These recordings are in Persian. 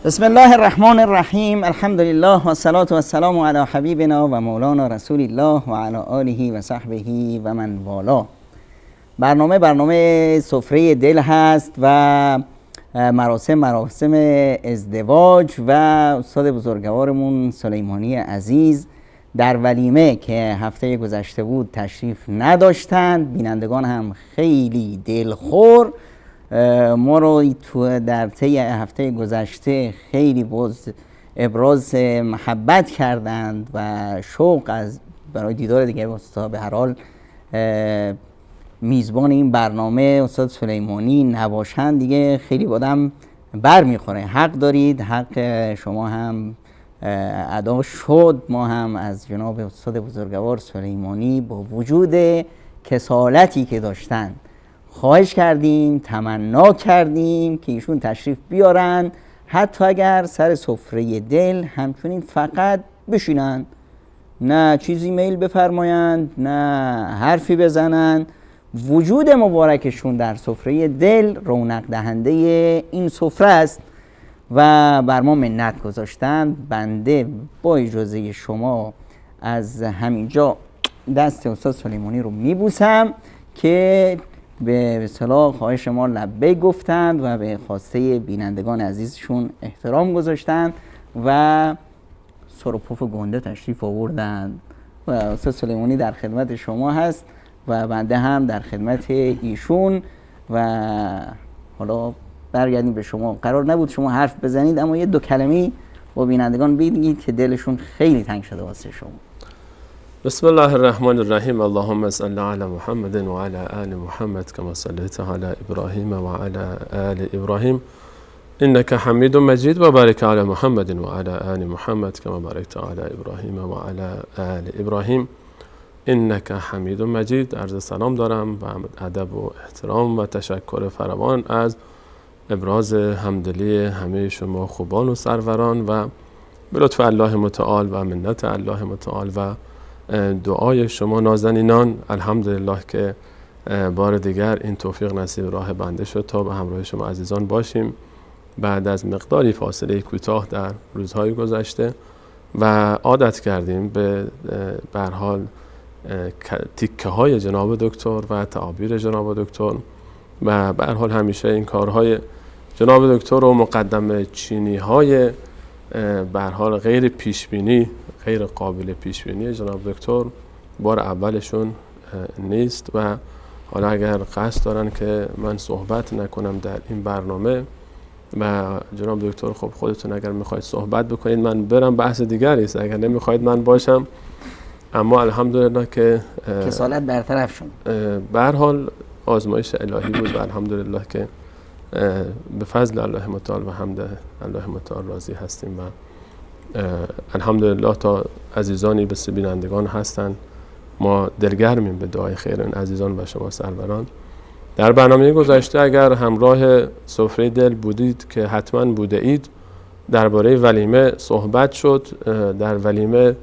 بسم الله الرحمن الرحیم. الحمد لله و الصلاة و السلام علی حبیبنا و مولانا رسول الله و علی آله و صحبه و من والا. برنامه سفره دل هست و مراسم ازدواج و استاد بزرگوارمون سلیمانی عزیز در ولیمه که هفته گذشته بود تشریف نداشتند. بینندگان هم خیلی دلخور ما رو در طی هفته گذشته خیلی ابراز محبت کردند و شوق برای دیدار دیگه استاد. به هر حال میزبان این برنامه استاد سلیمانی نباشند دیگه خیلی بادم بر میخوره. حق دارید، حق شما هم ادا شد. ما هم از جناب استاد بزرگوار سلیمانی با وجود کسالتی که داشتن خواهش کردیم، تمنا کردیم که ایشون تشریف بیارن، حتی اگر سر سفره دل همچنین فقط بشینن، نه چیزی میل بفرمایند نه حرفی بزنن. وجود مبارکشون در سفره دل رونق دهنده این سفره است و بر ما منت گذاشتن. بنده با اجازه شما از همینجا دست استاد سلیمانی رو میبوسم که به اصطلاح خواهش ما لبیک گفتند و به خواسته بینندگان عزیزشون احترام گذاشتند و سر و پف گنده تشریف آوردند و استاد سلیمانی در خدمت شما هست و بنده هم در خدمت ایشون. و حالا برگردیم به شما. قرار نبود شما حرف بزنید اما یه دو کلمه‌ای با بینندگان بگید که دلشون خیلی تنگ شده واسه شما. بسم الله الرحمن الرحیم. اللهم صل علی محمد و علی آل محمد کما صلیت علی ابراهیم و علی آل ابراهیم انک حمید مجید و بارک علی محمد و علی آل محمد کما بارکت علی ابراهیم و علی آل ابراهیم انک حمید مجید. عرض سلام دارم و ادب و احترام و تشکر فراوان از ابراز همدلی همه شما خوبان و سروران و به لطف الله متعال و منت الله متعال و دعای شما نازنینان الحمدلله که بار دیگر این توفیق نصیب راه بنده شد تا به همراه شما عزیزان باشیم بعد از مقداری فاصله کوتاه در روزهای گذشته و عادت کردیم به هر حال تیکه های جناب دکتر و تعابیر جناب دکتر و به هر حال همیشه این کارهای جناب دکتر و مقدمه چینی های به هر حال غیر پیشبینی، غیر قابل پیشبینی جناب دکتر بار اولشون نیست و حالا اگر قصد دارن که من صحبت نکنم در این برنامه و جناب دکتر خب خودتون اگر میخواید صحبت بکنید من برم، بحث دیگری است، اگر نمیخواید من باشم. اما الحمدلله که کسالت برطرف شد. به هر حال آزمایش الهی بود و الحمدلله که به فضل الله متعال و حمد الله متعال راضی هستیم و الحمدلله تا عزیزانی بس بینندگان هستند ما دلگرمیم به دعای خیر این عزیزان و شما سروران. در برنامه گذشته اگر همراه سفره دل بودید که حتما بوده اید درباره ولیمه صحبت شد. در ولیمه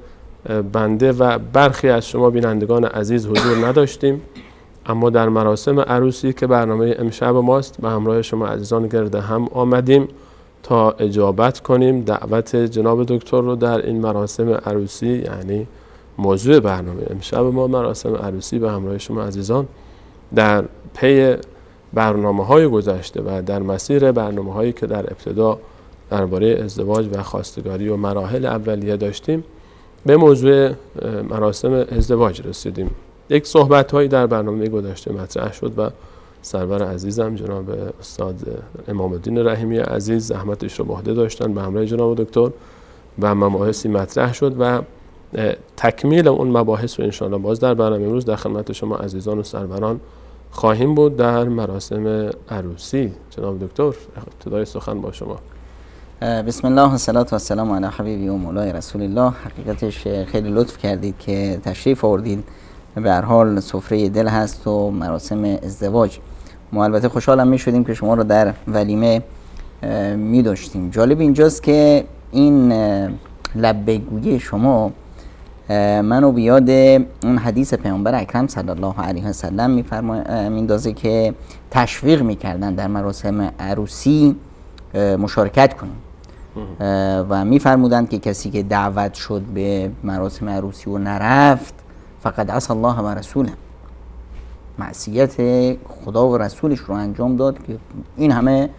بنده و برخی از شما بینندگان عزیز حضور نداشتیم، اما در مراسم عروسی که برنامه امشب ماست به همراه شما عزیزان گرد هم آمدیم تا اجابت کنیم دعوت جناب دکتر رو در این مراسم عروسی. یعنی موضوع برنامه امشب ما مراسم عروسی به همراه شما عزیزان در پی برنامه‌های گذشته و در مسیر برنامه‌هایی که در ابتدا درباره ازدواج و خواستگاری و مراحل اولیه داشتیم به موضوع مراسم ازدواج رسیدیم. یک صحبت‌هایی در برنامه گذشته مطرح شد و سرور عزیزم جناب استاد امام الدین رحیمی عزیز زحمتش رو به عهده داشتن به همراه جناب دکتر و مباحثی مطرح شد و تکمیل اون مباحث رو انشاءالله باز در برنامه امروز در خدمت شما عزیزان و سروران خواهیم بود در مراسم عروسی. جناب دکتر ابتدای سخن با شما. بسم الله و الصلاة و السلام علی حبیبی و مولای رسول الله. حقیقتش خیلی لطف کردید که تشریف آوردید. به هر حال سفره دل هست و مراسم ازدواج. ما البته خوشحالم می شدیم که شما رو در ولیمه می داشتیم. جالب اینجاست که این لبیک‌گویی شما منو بیاد اون حدیث پیامبر اکرم صلی الله علیه و سلم میندازه که تشویق میکردن در مراسم عروسی مشارکت کنیم. و میفرمودند که کسی که دعوت شد به مراسم عروسی و نرفت فقط عصی الله و رسوله، معصیت خدا و رسولش رو انجام داد. که این همه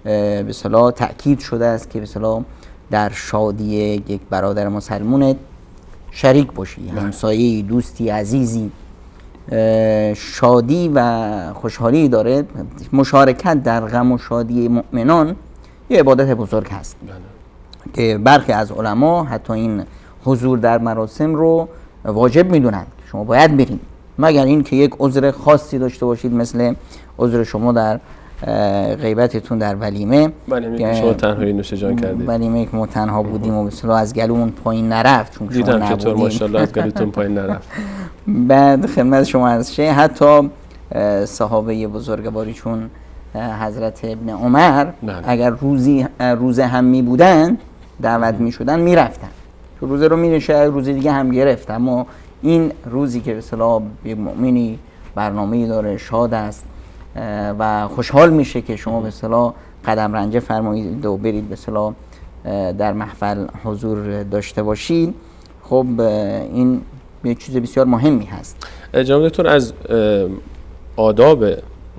به اصطلاح تأکید شده است که به اصطلاح در شادی یک برادر مسلمون شریک باشی، همسایه، دوستی، عزیزی شادی و خوشحالی داره. مشارکت در غم و شادی مؤمنان یه عبادت بزرگ هست که برخی از علما حتی این حضور در مراسم رو واجب میدونند، شما باید برید، مگر این که یک عذر خاصی داشته باشید، مثل عذر شما در غیبتتون در ولیمه. ولیمه شما تنهایی نوش جان کردید. ولیمه که ما تنها بودیم و به اصطلاح از گلومون پایین نرفت، چون شما دیدم نبودید. چطور ماشاءالله از گلوتون پایین نرفت. بعد خدمت شما عرض شه حتی صحابه بزرگواری چون حضرت ابن عمر اگر روز هم می بودن دعوت می شدن می رفتن، تو روزه رو می نشه، روز دیگه هم گرفت. اما این روزی که به اصطلاح یک مؤمنی برنامه‌ای داره، شاد است و خوشحال میشه که شما به اصطلاح قدم رنجه فرمایید و برید به اصطلاح در محفل حضور داشته باشید، خب این یک چیز بسیار مهمی هست. جناب دکتر از آداب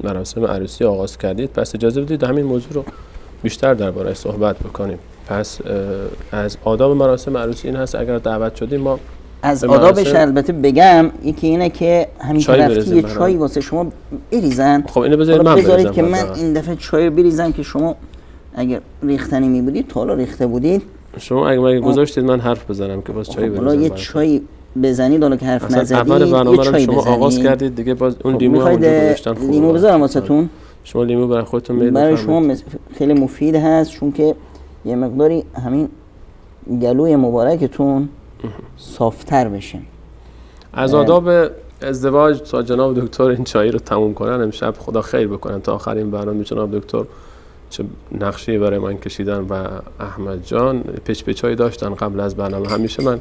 مراسم عروسی آغاز کردید، پس اجازه بدید همین موضوع رو بیشتر درباره‌اش صحبت بکنیم. پس از آداب مراسم عروسی این هست اگر دعوت شدیم ما از آدابش البته بگم یکی اینه که همین رفتی یه چای واسه شما بریزن. خب اینو بذارید من بذارید که من این دفعه چای بریزم که شما اگر ریختنی می‌بودید تا حالا ریخته بودید. شما اگه گذاشتید من حرف بزنم که باز چای بریزم. حالا یه چای بزنید حالا که حرف نزدید. اول برنامه رو شما آغاز کردید دیگه، باز اون لیمو هم اونجا گذاشتن. خوب لیمو بذارم واسهتون. شما لیمو برای خودتون میل برای شما خیلی مفید هست، چون که یه مقداری همین گلوی مبارکتون صافتر بشه. از آداب ازدواج تا جناب دکتر این چایی رو تموم کنن امشب، خدا خیر بکنن تا آخرین برنامه جناب دکتر چه نقشه‌ای برای من کشیدن و احمد جان پچ‌پچایی داشتن قبل از برنامه. همیشه من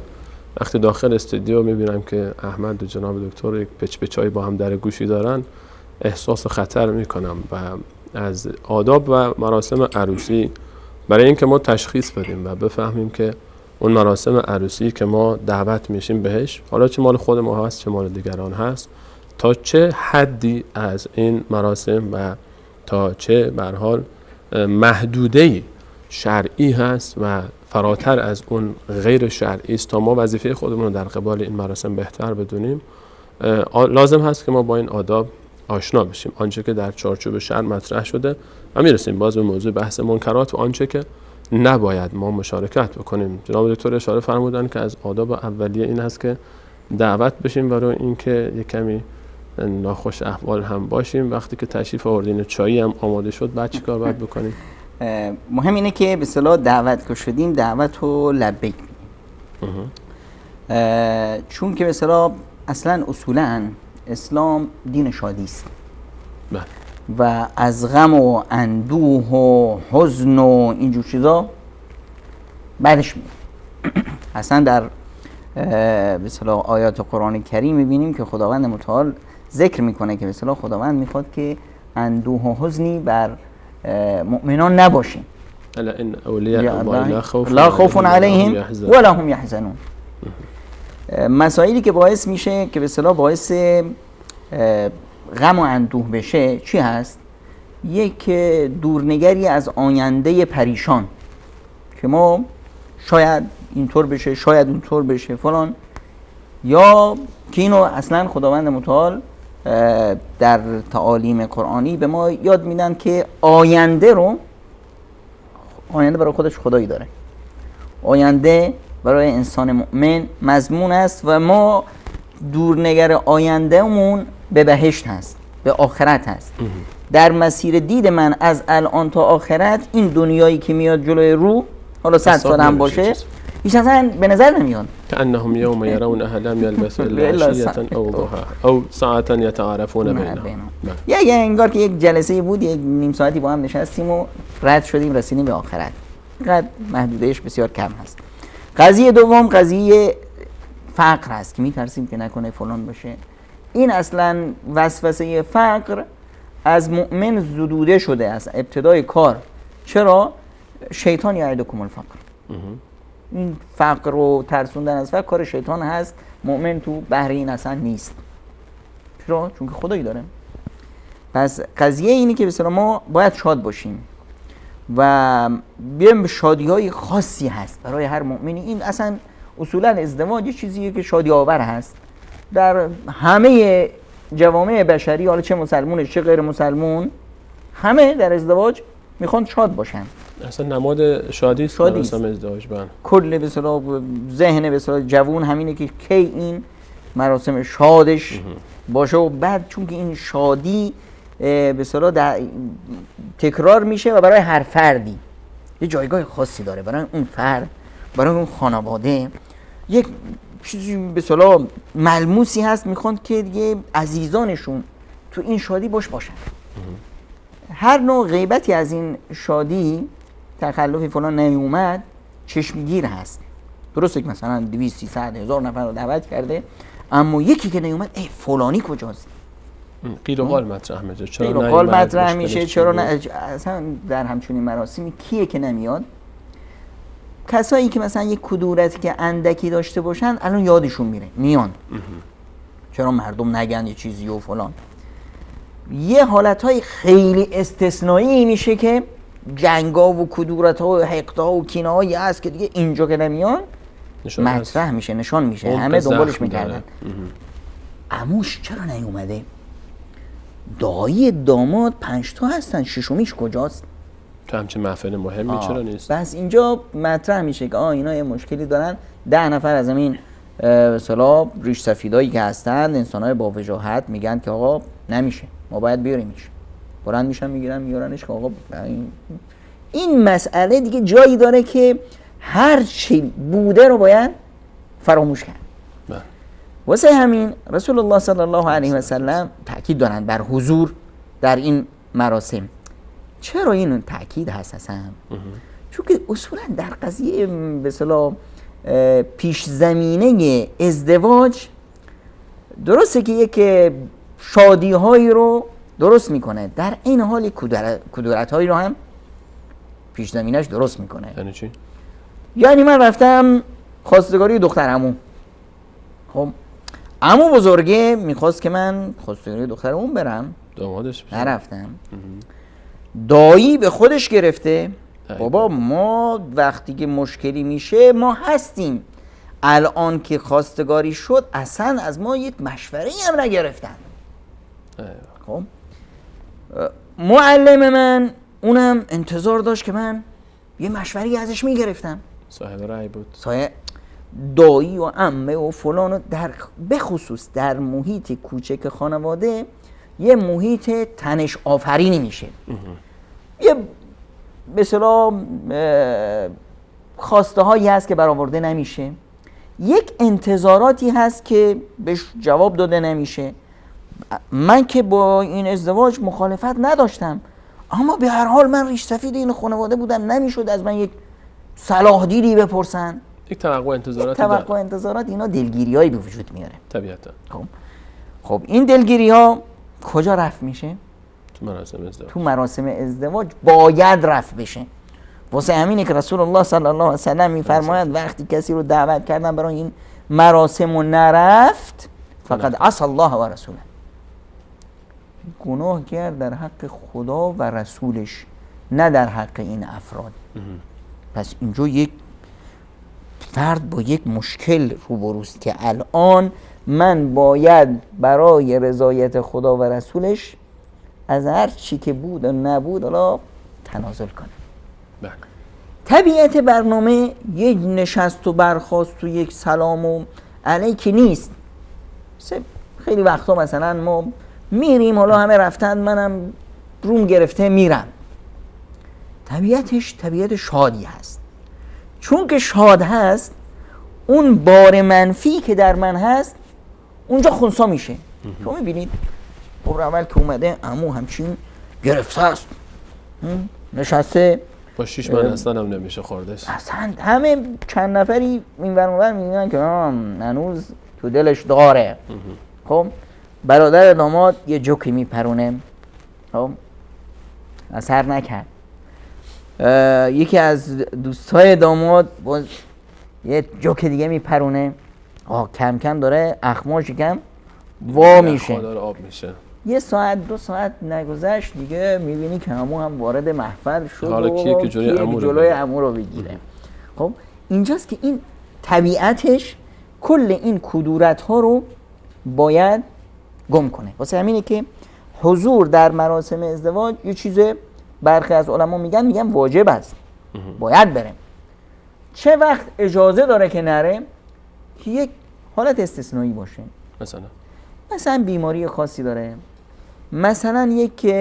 وقتی داخل استودیو میبینم که احمد و جناب دکتر یک پچ‌پچایی با هم در گوشی دارن احساس خطر میکنم. و از آداب و مراسم عروسی برای اینکه ما تشخیص بدیم و بفهمیم که اون مراسم عروسی که ما دعوت میشیم بهش، حالا چه مال خود ما هست چه مال دیگران هست، تا چه حدی از این مراسم و تا چه به هر حال محدوده شرعی هست و فراتر از اون غیر شرعی است، تا ما وظیفه خودمون رو در قبال این مراسم بهتر بدونیم، لازم هست که ما با این آداب آشنا بشیم. آنچه که در چارچوب شرع مطرح شده و میرسیم باز به موضوع بحث منکرات و آنچه که نباید ما مشارکت بکنیم. جناب دکتر اشاره فرمودن که از آداب اولیه این هست که دعوت بشیم برای اینکه یک کمی ناخوش احوال هم باشیم. وقتی که تشریف آوردین چایی هم آماده شد بعد چیکار باید بکنیم؟ مهم اینه که به اصطلاح دعوت که شدیم دعوت رو لبیک بگیم، چون که به اصطلاح اصلا اصولا اسلام دین شادی است و از غم و اندوه و حزن و اینجور چیزا بعدش میاد. اصلا در به اصطلاح آیات قرآن کریم میبینیم که خداوند متعال ذکر میکنه که به اصطلاح خداوند میخواد که اندوه و حزنی بر مؤمنان نباشه. الا ان اولیاء الله لا خوف علیهم ولا هم یحزنون. مسائلی که باعث میشه که به اصطلاح باعث غم و اندوه بشه چی هست؟ یک دورنگری از آینده پریشان که ما شاید اینطور بشه شاید اونطور بشه فلان، یا که اینو اصلا خداوند متعال در تعالیم قرآنی به ما یاد میدن که آینده برای خودش خدایی داره، آینده برای انسان مؤمن مضمون است و ما دورنگر آیندهمون به بهشت هست، به آخرت هست. در مسیر دید من از الان تا آخرت این دنیایی که میاد جلوی رو، حالا 100 سال هم باشه، هیچ اصلا به نظر نمیاد. كأنهم يوم يرون لم يلبثوا إلا عشية أو ضحاها أو ساعة يتعارفون بينهم. یا انگار که یک جلسه بود، یک نیم ساعتی با هم نشستیم و رد شدیم رسیدیم به آخرت. اینقدر محدودیتش بسیار کم هست. قضیه دوم قضیه فقر هست که میترسیم که نکنه فلان باشه. این اصلا وسوسه فقر از مؤمن زدوده شده از ابتدای کار. چرا؟ شیطان یعدکم الفقر، این فقر رو ترسوندن از فقر کار شیطان هست. مؤمن تو بحر این اصلا نیست. چرا؟ چون که خدایی داره. پس قضیه اینه که مثلا ما باید شاد باشیم و بیایم شادی های خاصی هست برای هر مؤمنی. این اصلا اصولا ازدواج یه چیزیه که شادی آور هست در همه جوامع بشری، حالا چه مسلمونه چه غیر مسلمون، همه در ازدواج میخوان شاد باشن. اصلا نماد شادی است مراسم ازدواج. کل به اصطلاح ذهن به اصطلاح جوون همینه که کی این مراسم شادش باشه و بعد چون که این شادی به اصطلاح تکرار میشه و برای هر فردی یه جایگاه خاصی داره، برای اون فرد، برای اون خانواده یک چیزی به اصطلاح ملموسی هست، میخوان که دیگه عزیزانشون تو این شادی باشن. هر نوع غیبتی از این شادی، تخلفی فلان نیومد، چشمگیر هست. درسته که مثلا 200 300 هزار نفر رو دعوت کرده، اما یکی که نیومد ای فلانی کجاست؟ قیل و قال مطرح میشه. چرا قیل و قال مطرح میشه؟ چرا نه؟ اصلا در همچین مراسمی کیه که نمیاد؟ کسایی که مثلا یک کدورتی که اندکی داشته باشن الان یادشون میره میان. چرا مردم نگن یه چیزی و فلان. یه حالتهای خیلی استثنایی میشه که جنگا و کدورت‌ها و حقدها و کینه‌هایی هست که دیگه اینجا که نمیان مطرح میشه، نشان میشه، همه دنبالش میکردن. عموش چرا نیومده؟ دایی داماد 5 تا هستن، ششمیش کجاست؟ تو همچین محفل مهمی چرا نیست؟ بس اینجا مطرح میشه که اینا یه مشکلی دارن. 10 نفر از همین مثلا ریش سفیدایی که هستن، انسان‌های با وجاهت، میگن که آقا نمیشه، ما باید بیاریمش. بلند میشن میگیرن میارنش که آقا این مسئله دیگه جایی داره که هر چی بوده رو باید فراموش کرد. واسه همین رسول الله صلی الله علیه و سلم تاکید دارن بر حضور در این مراسم. چرا این تاکید هست اصلا؟ چون که اصولا در قضیه به اصطلاح پیش زمینه ازدواج درسته که یک شادی هایی رو درست میکنه، در این حال کدورت هایی رو هم پیش زمینش درست میکنه. یعنی چی؟ یعنی من رفتم خواستگاری دختر عمو. خب عمو بزرگه میخواست که من خواستگاری دختر عمو برم، دامادش بشه. نرفتم. دایی به خودش گرفته بابا ما وقتی که مشکلی میشه ما هستیم. الان که خواستگاری شد اصلا از ما یک مشوره هم نگرفتن. خب معلم من اونم انتظار داشت که من یه مشوری ازش میگرفتم. صاحب رأی بود. دایی و عمه و فلان و به خصوص در محیط کوچک خانواده یه محیط تنش آفرینی میشه. یه به اصطلاح خواسته هایی هست که برآورده نمیشه، یک انتظاراتی هست که بهش جواب داده نمیشه. من که با این ازدواج مخالفت نداشتم، اما به هر حال من ریش سفید این خانواده بودم، نمیشد از من یک صلاح دیدی بپرسن. یک توقع انتظارات اینا دلگیریایی به وجود میاره طبیعتا. خب این دلگیری ها کجا رفع میشه؟ تو مراسم ازدواج باید رفع بشه. واسه همینه که رسول الله صلی الله علیه و سلم میفرماید وقتی کسی رو دعوت کردن برای این مراسم و نرفت فقط عصى الله و رسوله، گناه کرد در حق خدا و رسولش، نه در حق این افراد. پس اینجا یک فرد با یک مشکل روبروست که الان من باید برای رضایت خدا و رسولش از هر چی که بود و نبود حالا تنازل کنم. طبیعت برنامه یک نشست و برخاست و یک سلام و علیک نیست. خیلی وقتا مثلا ما میریم، حالا همه رفتن منم روم گرفته میرم. طبیعتش طبیعت شادی هست. چون که شاد هست اون بار منفی که در من هست اونجا خنثی میشه. شما میبینید قبر اول که اومده عمو همچین گرفته است، نشسته با 6 من اصلا هم نمیشه خوردش. اصلا همه چند نفری این ور اونور میگن که هنوز تو دلش داره. خب برادر داماد یه جوکی میپرونه، خب اثر نکرد. یکی از دوستای داماد باز یه جوک دیگه میپرونه، کم کم داره اخماش کم وا میشه، داره آب میشه. یه ساعت 2 ساعت نگذشت دیگه میبینی که عمو هم وارد محفل شد حالا کیه که جلوی عمو رو بگیره. خب اینجاست که این طبیعتش کل این کدورت ها رو باید گم کنه. واسه همینه که حضور در مراسم ازدواج یه چیز برخی از علما میگن واجب است، باید بره. چه وقت اجازه داره که نره؟ که یک حالت استثنایی باشه، مثلا بیماری خاصی داره، مثلا یک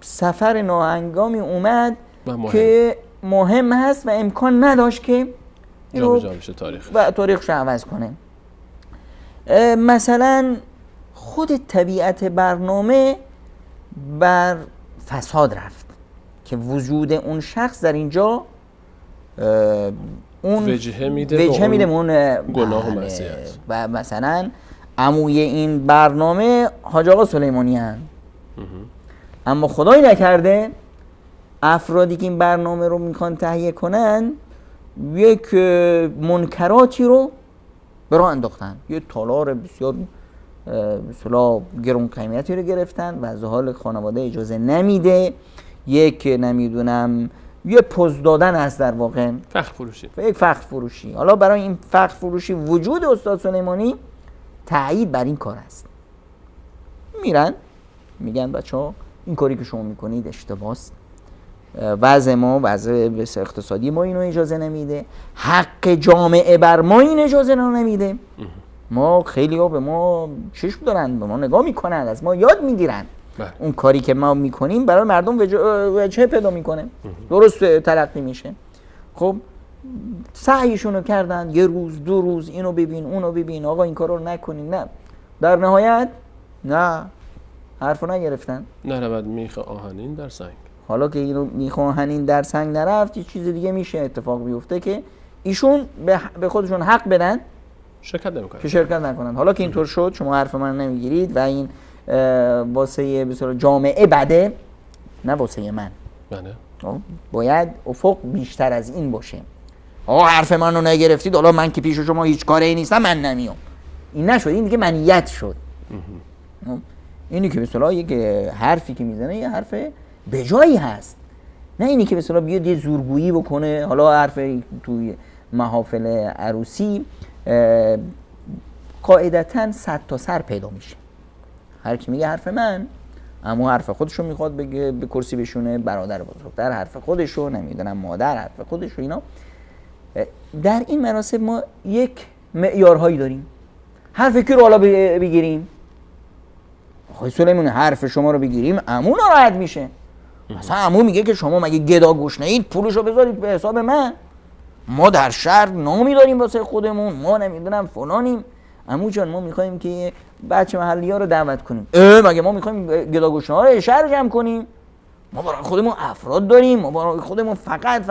سفر ناهنگامی اومد که مهم هست و امکان نداشت که جابجا بشه تاریخش عوض کنه. مثلا خود طبیعت برنامه بر فساد رفت که وجود اون شخص در اینجا اون وجهه میده اون گناه و معصیت. و مثلا عموی این برنامه حاج آقا سلیمانی هن. اما خدایی نکرده افرادی که این برنامه رو میخوان تهیه کنن یک منکراتی رو به راه انداختن، یه تالار بسیار مثلا گرون قیمتی رو گرفتن و از حال خانواده اجازه نمیده، یک نمیدونم یه پوز دادن است در واقع، فخر فروشی و یک فخر فروشی. حالا برای این فخر فروشی وجود استاد سلیمانی تأیید بر این کار است. میرن میگن بچه‌ها این کاری که شما میکنید اشتباهست، وضع ما وضع اقتصادی ما اینو اجازه نمیده، حق جامعه بر ما این اجازه نمیده، ما خیلی ها به ما چشم دارن، به ما نگاه میکنن، از ما یاد میگیرن، اون کاری که ما میکنیم برای مردم وجه پیدا میکنه، درست تلقی میشه. خب سعیشونو کردن، یه روز 2 روز اینو ببین اونو ببین، آقا این کارو نکنین، نه در نهایت نه حرفو نگرفتن، نرود میخ آهنین در سنگ. حالا که اینو میخ آهنین در سنگ نرفت، یه چیز دیگه میشه اتفاق بیفته که ایشون به خودشون حق بدن که شرکت نکنن. حالا که اینطور شد شما حرف من نمیگیرید و این واسه بسیار جامعه بده، نه واسه من. باید افق بیشتر از این باشه. حرف من رو نگرفتید، حالا من که پیش شما هیچ کاری نیستم من نمیام. این نشد، این دیگه منیت شد. اینی که مثلا یک حرفی که میزنه یه حرف بجایی هست، نه اینی که مثلا بیاد یه زورگویی بکنه. حالا حرف توی محافل عروسی قاعدتاً 100 تا سر پیدا میشه. هر کی میگه حرف من، اما حرف خودشو میخواد بگه، به کرسی بشونه، برادر بزرگتر حرف خودشو، نمیدونم مادر حرف خودشو. اینا در این مراسم ما یک معیارهایی داریم. حرف کی رو حالا بگیریم؟ آقای سلیمانی حرف شما رو بگیریم عمو ناراحت میشه. مثلا عمو میگه که شما مگه گدا گوش نید، پولشو بذارید به حساب من، ما در شهر نامی داریم واسه خودمون، ما نمیدونم فلانیم. عمو جان ما میخوایم که بچه محلی ها رو دعوت کنیم. مگه ما میخوایم گدا گوش ها رو شهر جمع کنیم؟ ما برای خودمون افراد داریم، ما برای خودمون فقط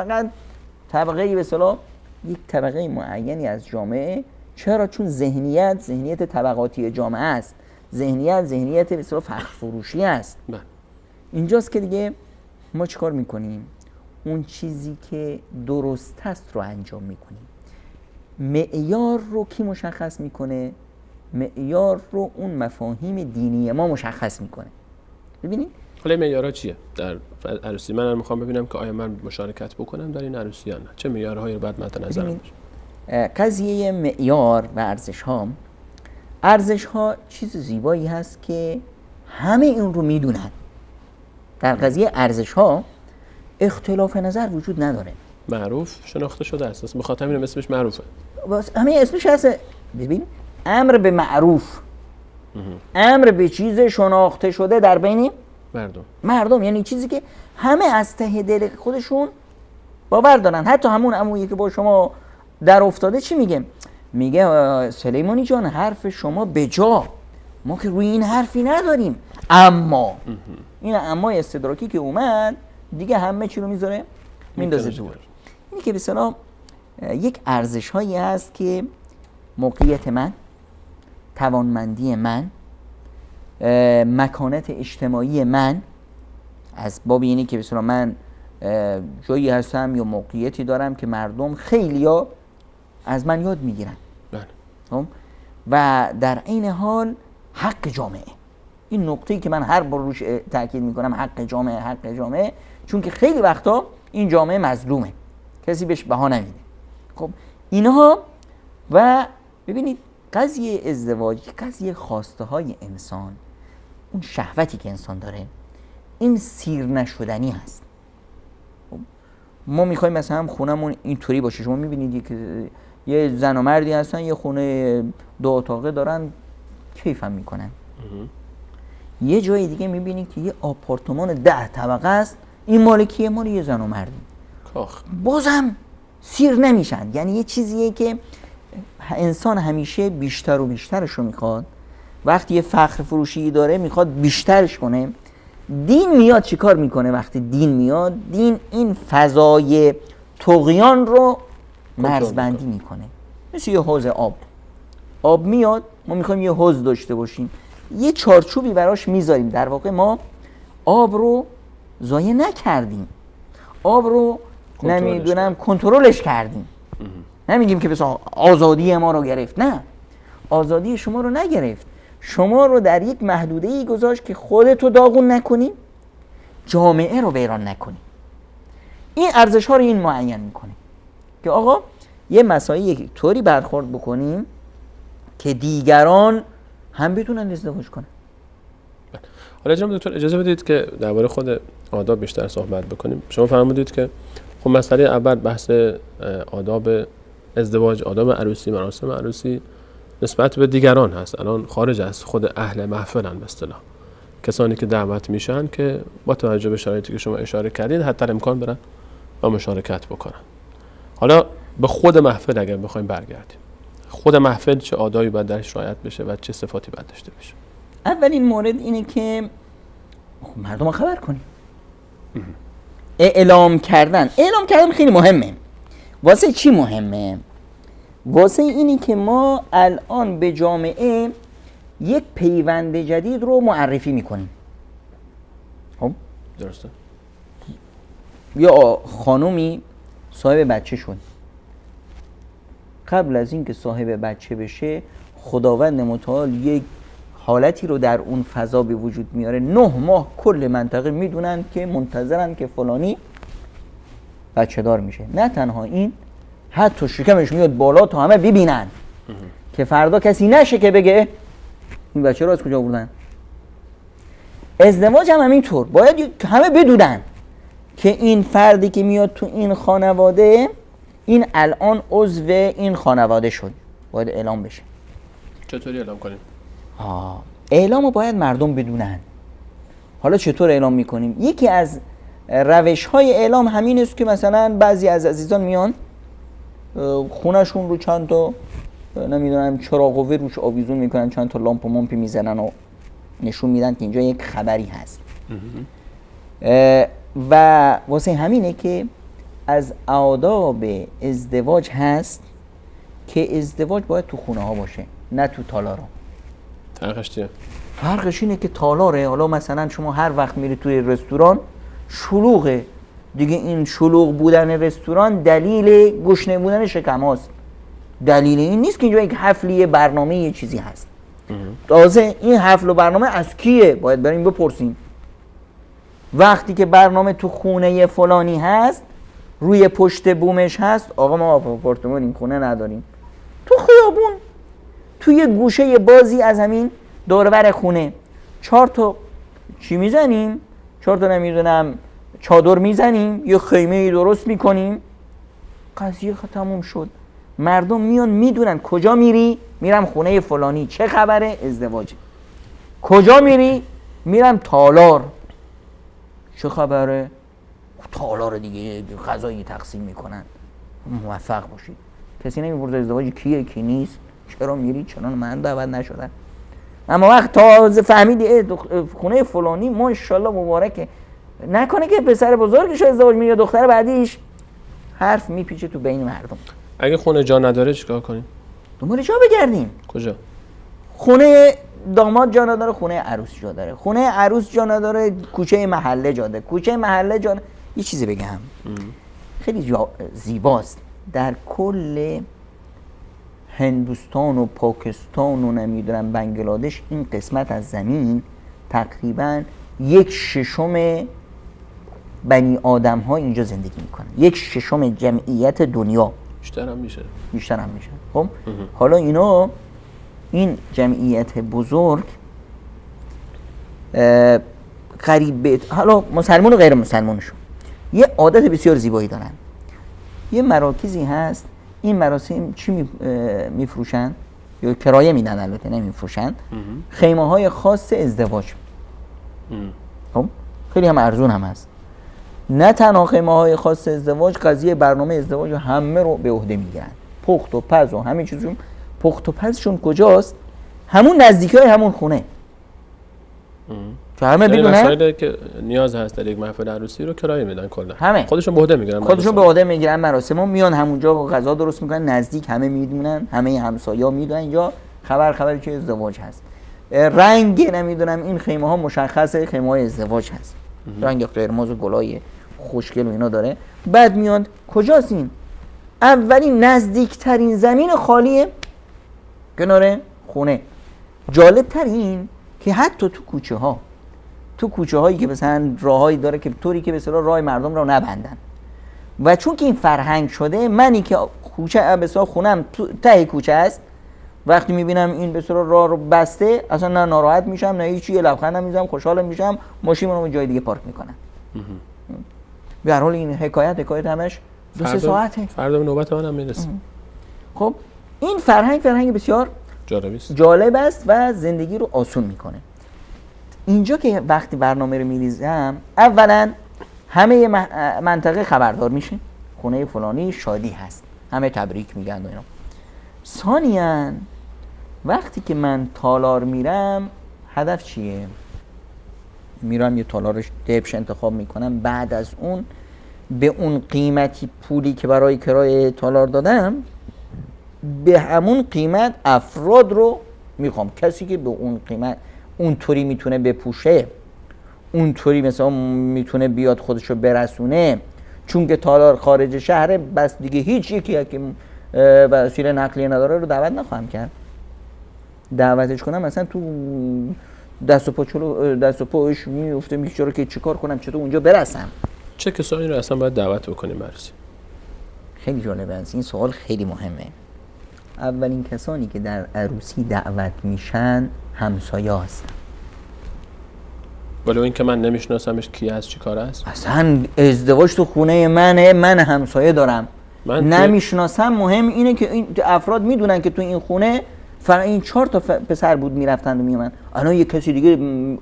طبقه به اصطلاح یک طبقه معینی از جامعه. چرا؟ چون ذهنیت طبقاتی جامعه است، ذهنیت به اصطلاح فخر فروشی است. اینجاست که دیگه ما چیکار میکنیم؟ اون چیزی که درست است رو انجام میکنیم. معیار رو کی مشخص میکنه؟ معیار رو اون مفاهیم دینی ما مشخص میکنه. ببینید حالا معیارها چیه در عروسی؟ من میخوام ببینم که آیا من مشارکت بکنم در این عروسی یا نه. چه معیارهایی رو باید مد نظر باشه؟ قضیه معیار و ارزش ها چیز زیبایی هست که همه این رو میدونن. در قضیه ارزش ها اختلاف نظر وجود نداره، معروف شناخته شده است، مخاطب اینم اسمش معروفه، همه اسمش هست. ببین امر به معروف، امر به چیز شناخته شده در بین مردم، یعنی چیزی که همه از ته دل خودشون باور دارن. حتی همون عمویی که با شما در افتاده چی میگه؟ میگه سلیمانی جان حرف شما بجا، ما که روی این حرفی نداریم، اما این اما استدراکی که اومد دیگه همه چی رو میذاره میندازه دور. اینی که به اصطلاح یک ارزش هایی هست که موقعیت من، توانمندی من، مکانت اجتماعی من، از باب اینی که به اصطلاح من جایی هستم یا موقعیتی دارم که مردم خیلیا از من یاد میگیرن و در این حال حق جامعه، این نقطه‌ای که من هر بار روش تاکید میکنم، حق جامعه، چون که خیلی وقتا این جامعه مظلومه، کسی بهش بها نمیده. خب اینها و ببینید قضیه ازدواج، قضیه خواسته های انسان، اون شهوتی که انسان داره این سیر نشدنی هست. ما میخوایم مثلا خونمون اینطوری باشه. شما میبینید که یه زن و مردی هستن یه خونه 2 اتاقه دارن کیفم میکنن، یه جای دیگه میبینید که یه آپارتمان 10 طبقه است، این مالکیه مال یه زن و مردی، بازم سیر نمیشن. یعنی یه چیزیه که انسان همیشه بیشتر و بیشترش رو میخواد، وقتی یه فخر فروشی داره میخواد بیشترش کنه. دین میاد چیکار میکنه؟ وقتی دین میاد، دین این فضای طغیان رو مرزبندی میکنه. مثل یه حوض آب میاد، ما میخوایم یه حوض داشته باشیم، یه چارچوبی براش میذاریم. در واقع ما آب رو ضایع نکردیم، آب رو نمیدونم کنترلش کردیم. نمیگیم که بس آزادی ما رو گرفت، نه، آزادی شما رو نگرفت، شما رو در یک محدوده‌ای گذاشت که خودتو داغون نکنی، جامعه رو ویران نکنی. این ارزش ها رو این معین میکنه که آقا یه مسائل یک طوری برخورد بکنیم که دیگران هم بتونن ازدواج کنن. حالا جناب دکتر اجازه بدید که درباره خود آداب بیشتر صحبت بکنیم. شما فرمودید که خب مسئله اول بحث آداب ازدواج، آداب عروسی، مراسم عروسی نسبت به دیگران هست. الان خارج از خود اهل محفلن، به اصطلاح کسانی که دعوت میشن که با توجه به شرایطی که شما اشاره کردید حتی امکان برن و مشارکت بکنن. حالا به خود محفل اگر بخوایم برگردیم، خود محفل چه آدابی باید درش رعایت بشه و چه صفاتی باید داشته باشه؟ اولین مورد اینه که مردم رو خبر کنیم. اعلام کردن خیلی مهمه. واسه چی مهمه؟ واسه اینی که ما الان به جامعه یک پیوند جدید رو معرفی میکنیم. خب درسته. یا خانومی صاحب بچه شد، قبل از اینکه صاحب بچه بشه خداوند متعال یک حالتی رو در اون فضا به وجود میاره. 9 ماه کل منطقه میدونن که منتظرن که فلانی بچه دار میشه. نه تنها این، حتی شکمش میاد بالا تا همه ببینن که فردا کسی نشه که بگه این بچه رو از کجا آوردن. ازدواج هم همینطور، باید همه بدونن که این فردی که میاد تو این خانواده این الان عضو این خانواده شد، باید اعلام بشه. چطوری اعلام کنیم؟ اعلام رو باید مردم بدونن. حالا چطور اعلام میکنیم؟ یکی از روش های اعلام همین است که مثلا بعضی از عزیزان میان خونهشون رو چند تا نمیدونم چراغ قوه روش آویزون میکنن، چند تا لامپ و مامپی میزنن و نشون میدن که اینجا یک خبری هست. و واسه همینه که از آداب ازدواج هست که ازدواج باید تو خونه ها باشه، نه تو تالارا. فرقش چیه؟ فرقش اینه که تالاره، حالا مثلا شما هر وقت میری توی رستوران شلوغه دیگه، این شلوغ بودن رستوران دلیل گشنه بودن شکم هاست، دلیل این نیست که اینجا یک حفلی برنامه یه چیزی هست. تازه این حفل و برنامه از کیه؟ باید بریم بپرسیم. وقتی که برنامه تو خونه فلانی هست، روی پشت بومش هست آقا ما آپارتمان این خونه نداریم، تو خیابون توی گوشه بازی از همین دوربر خونه 4 تا چی میزنیم، 4 تا نمیدونم چادر میزنیم، یه خیمه درست میکنیم، قضیه تموم شد. مردم میان میدونن کجا میری، میرم خونه فلانی، چه خبره؟ ازدواج. کجا میری؟ میرم تالار، چه خبره؟ تالار دیگه غذایی تقسیم میکنن. موفق باشید. کسی نمیپرسه ازدواج کیه کی نیست، چرا میری، چرا من دعوت نشدم. اما وقت تازه فهمیدی خونه فلانی ماشاءالله مبارکه، نکنه که پسر بزرگش ازدواج میره دختر بعدیش، حرف میپیچه تو بین مردم. اگه خونه جا نداره چیکار کنیم؟ دنبال جا بگردیم. کجا؟ خونه داماد جا نداره، خونه عروس جا داره، خونه عروس جا نداره، کوچه محله جا داره، کوچه محله جا یه چیزی بگم خیلی زیباست. در کل هندوستان و پاکستان و نمیدونم بنگلادش این قسمت از زمین تقریبا 1/6 بنی آدم ها اینجا زندگی میکنن. 1/6 جمعیت دنیا. بیشتر هم میشه. خب حالا اینا این جمعیت بزرگ قریب به حالا مسلمان و غیر مسلمانشون یه عادت بسیار زیبایی دارن. یه مراکزی هست، این مراسم چی میفروشن یا کرایه میدن، البته نمیفروشن، خیمه های خاص ازدواج. خب خیلی هم ارزون هم هست. نه تنها خیمه های خاص ازدواج، قضیه برنامه ازدواج همه رو به عهده میگیرن، پخت و پز و همه چیزشون. پخت و پزشون کجاست؟ همون نزدیکی های همون خونه که همه بدونن مسائلی که نیاز هست در یک محفل عروسی رو کرایه میدن کلا. همه خودشون به عهده میگیرن. خودشون به عهده میگیرن مراسمو، میان همونجا غذا درست میکنن، نزدیک همه میدونن، همه همسایا میدونن اینجا خبری که ازدواج هست. رنگ نمیدونم این خیمه ها مشخصه، خیمه های ازدواج هست. رنگ قرمز و گلای خوشگل و اینا داره. بعد میاد کجاست این؟ اولین نزدیکترین زمین خالیه کنار خونه. جالب تر این که حتی تو کوچه هایی که مثلا راههایی داره که طوری که به اصطلاح راه مردم رو نبندن، و چون که این فرهنگ شده، منی که کوچه به اصطلاح خونم ته کوچه است، وقتی میبینم این به اصطلاح راه رو بسته اصلا نه ناراحت میشم نه هیچی، یه لبخند میزنم، خوشحال میشم، ماشینم رو جای دیگه پارک میکنم. به هر حال این حکایت همش 2-3 ساعته. فردا نوبت منم میرسه. خب این فرهنگ بسیار جالب است و زندگی رو آسون میکنه. اینجا که وقتی برنامه رو میریزم، اولا همه منطقه خبردار میشه خونه فلانی شادی هست، همه تبریک میگن و اینا. ثانیاً وقتی که من تالار میرم، هدف چیه؟ میرم یه تالار دبش انتخاب میکنم، بعد از اون به اون قیمتی پولی که برای کرایه تالار دادم، به همون قیمت افراد رو میخوام. کسی که به اون قیمت اونطوری میتونه بپوشه، اونطوری مثلا میتونه بیاد خودشو برسونه، چون که تالار خارج شهره، بس دیگه هیچ یکی که وسیله نقلیه نداره رو دعوت نخواهم کرد. دعوتش کنم مثلا تو دست و پاش میفته، میشه که چیکار کنم، چطور اونجا برسم. چه کسانی رو اصلا باید دعوت بکنیم بررسی؟ خیلی جالبه است این سوال، خیلی مهمه. اولین کسانی که در عروسی دعوت میشن همسایه هستن. ولو این که من نمیشناسمش کی هست چی کار است. اصلا ازدواج تو خونه منه، من همسایه دارم، نمیشناسم. مهم اینه که این افراد میدونن که تو این خونه فقط این 4 تا پسر بود میرفتن و میومدن. الان یه کسی دیگه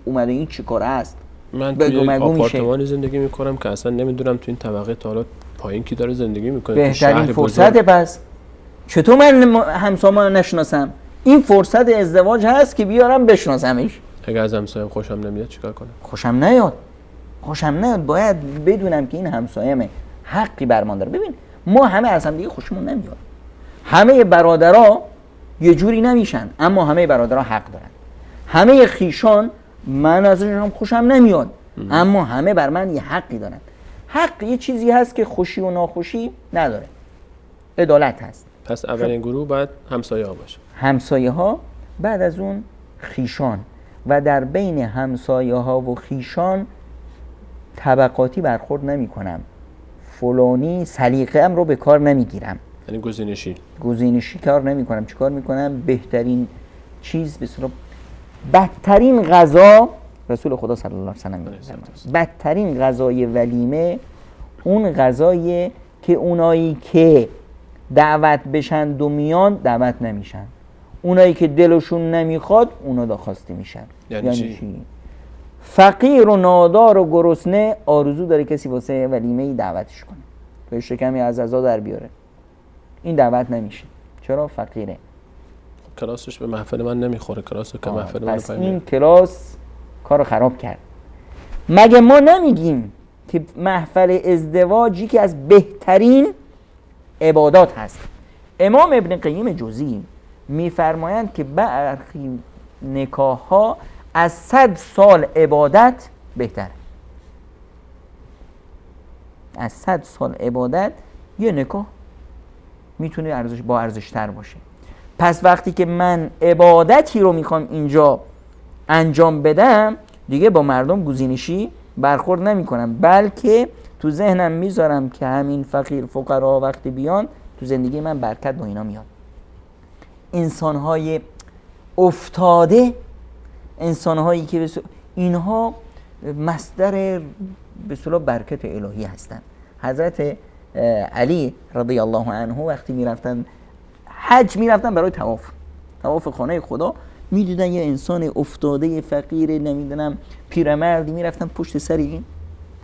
اومده، این چی کار است؟ من توی آپارتمانی زندگی میکنم که اصلا نمیدونم تو این طبقه تا حالا پایین کی داره زندگی میکنه. بهترین فرصت پس چطور من همسایه‌مو نشناسم؟ این فرصت ازدواج هست که بیارم بشناسمش. اگه از همسایه‌ام خوشم نمیاد چیکار کنم؟ خوشم نیاد باید بدونم که این همسایه‌مه، حقی بر من داره. ببین ما همه از هم دیگه خوشمون نمیاد، همه برادرها یه جوری نمیشن، اما همه برادرها حق دارن. همه خیشان من ازشون خوشم نمیاد، اما همه بر من یه حقی دارن. حق یه چیزی هست که خوشی و ناخوشی نداره، عدالت هست. پس اولین گروه باید همسایه ها باشه. همسایه ها، بعد از اون خیشان، و در بین همسایه ها و خیشان طبقاتی برخورد نمی کنم. فلانی سلیقه ام رو به کار نمیگیرم، یعنی گزینشی کار نمی کنم. چیکار میکنم؟ بهترین چیز بسیار بدترین غذا، رسول خدا صلی الله علیه و سلم میگه بدترین غذای ولیمه اون غذایی که اونایی که دعوت بشن و میان دعوت نمیشن، اونایی که دلشون نمیخواد اونا داخواسته میشن. یعنی چی؟ فقیر و نادار و گرسنه آرزو داره کسی واسه ولیمه دعوتش کنه، تو شکمی از عزا در بیاره، این دعوت نمیشه. چرا؟ فقیره. کلاسش به محفل من نمیخوره، کلاسو که محفل من پس این کلاس کارو خراب کرد. مگه ما نمیگیم که محفل ازدواجی که از بهترین عبادات هست؟ امام ابن قیم جوزی میفرمایند که برخی نکاح ها از 100 سال عبادت بهتره. از 100 سال عبادت یه نکاح میتونه با ارزش تر باشه. پس وقتی که من عبادتی رو میخوام اینجا انجام بدم دیگه با مردم گزینشی برخورد نمی کنم، بلکه تو ذهنم میذارم که همین فقیر فقرا وقتی بیان تو زندگی من برکت با اینا میاد. انسانهای افتاده، انسانهایی که اینها مصدر به اصطلاح برکت الهی هستند. حضرت علی رضی الله عنه وقتی میرفتن حج میرفتن برای طواف خانه خدا، میدیدن یه انسان افتاده فقیر نمیدونم پیرمردی میرفتن پشت سر این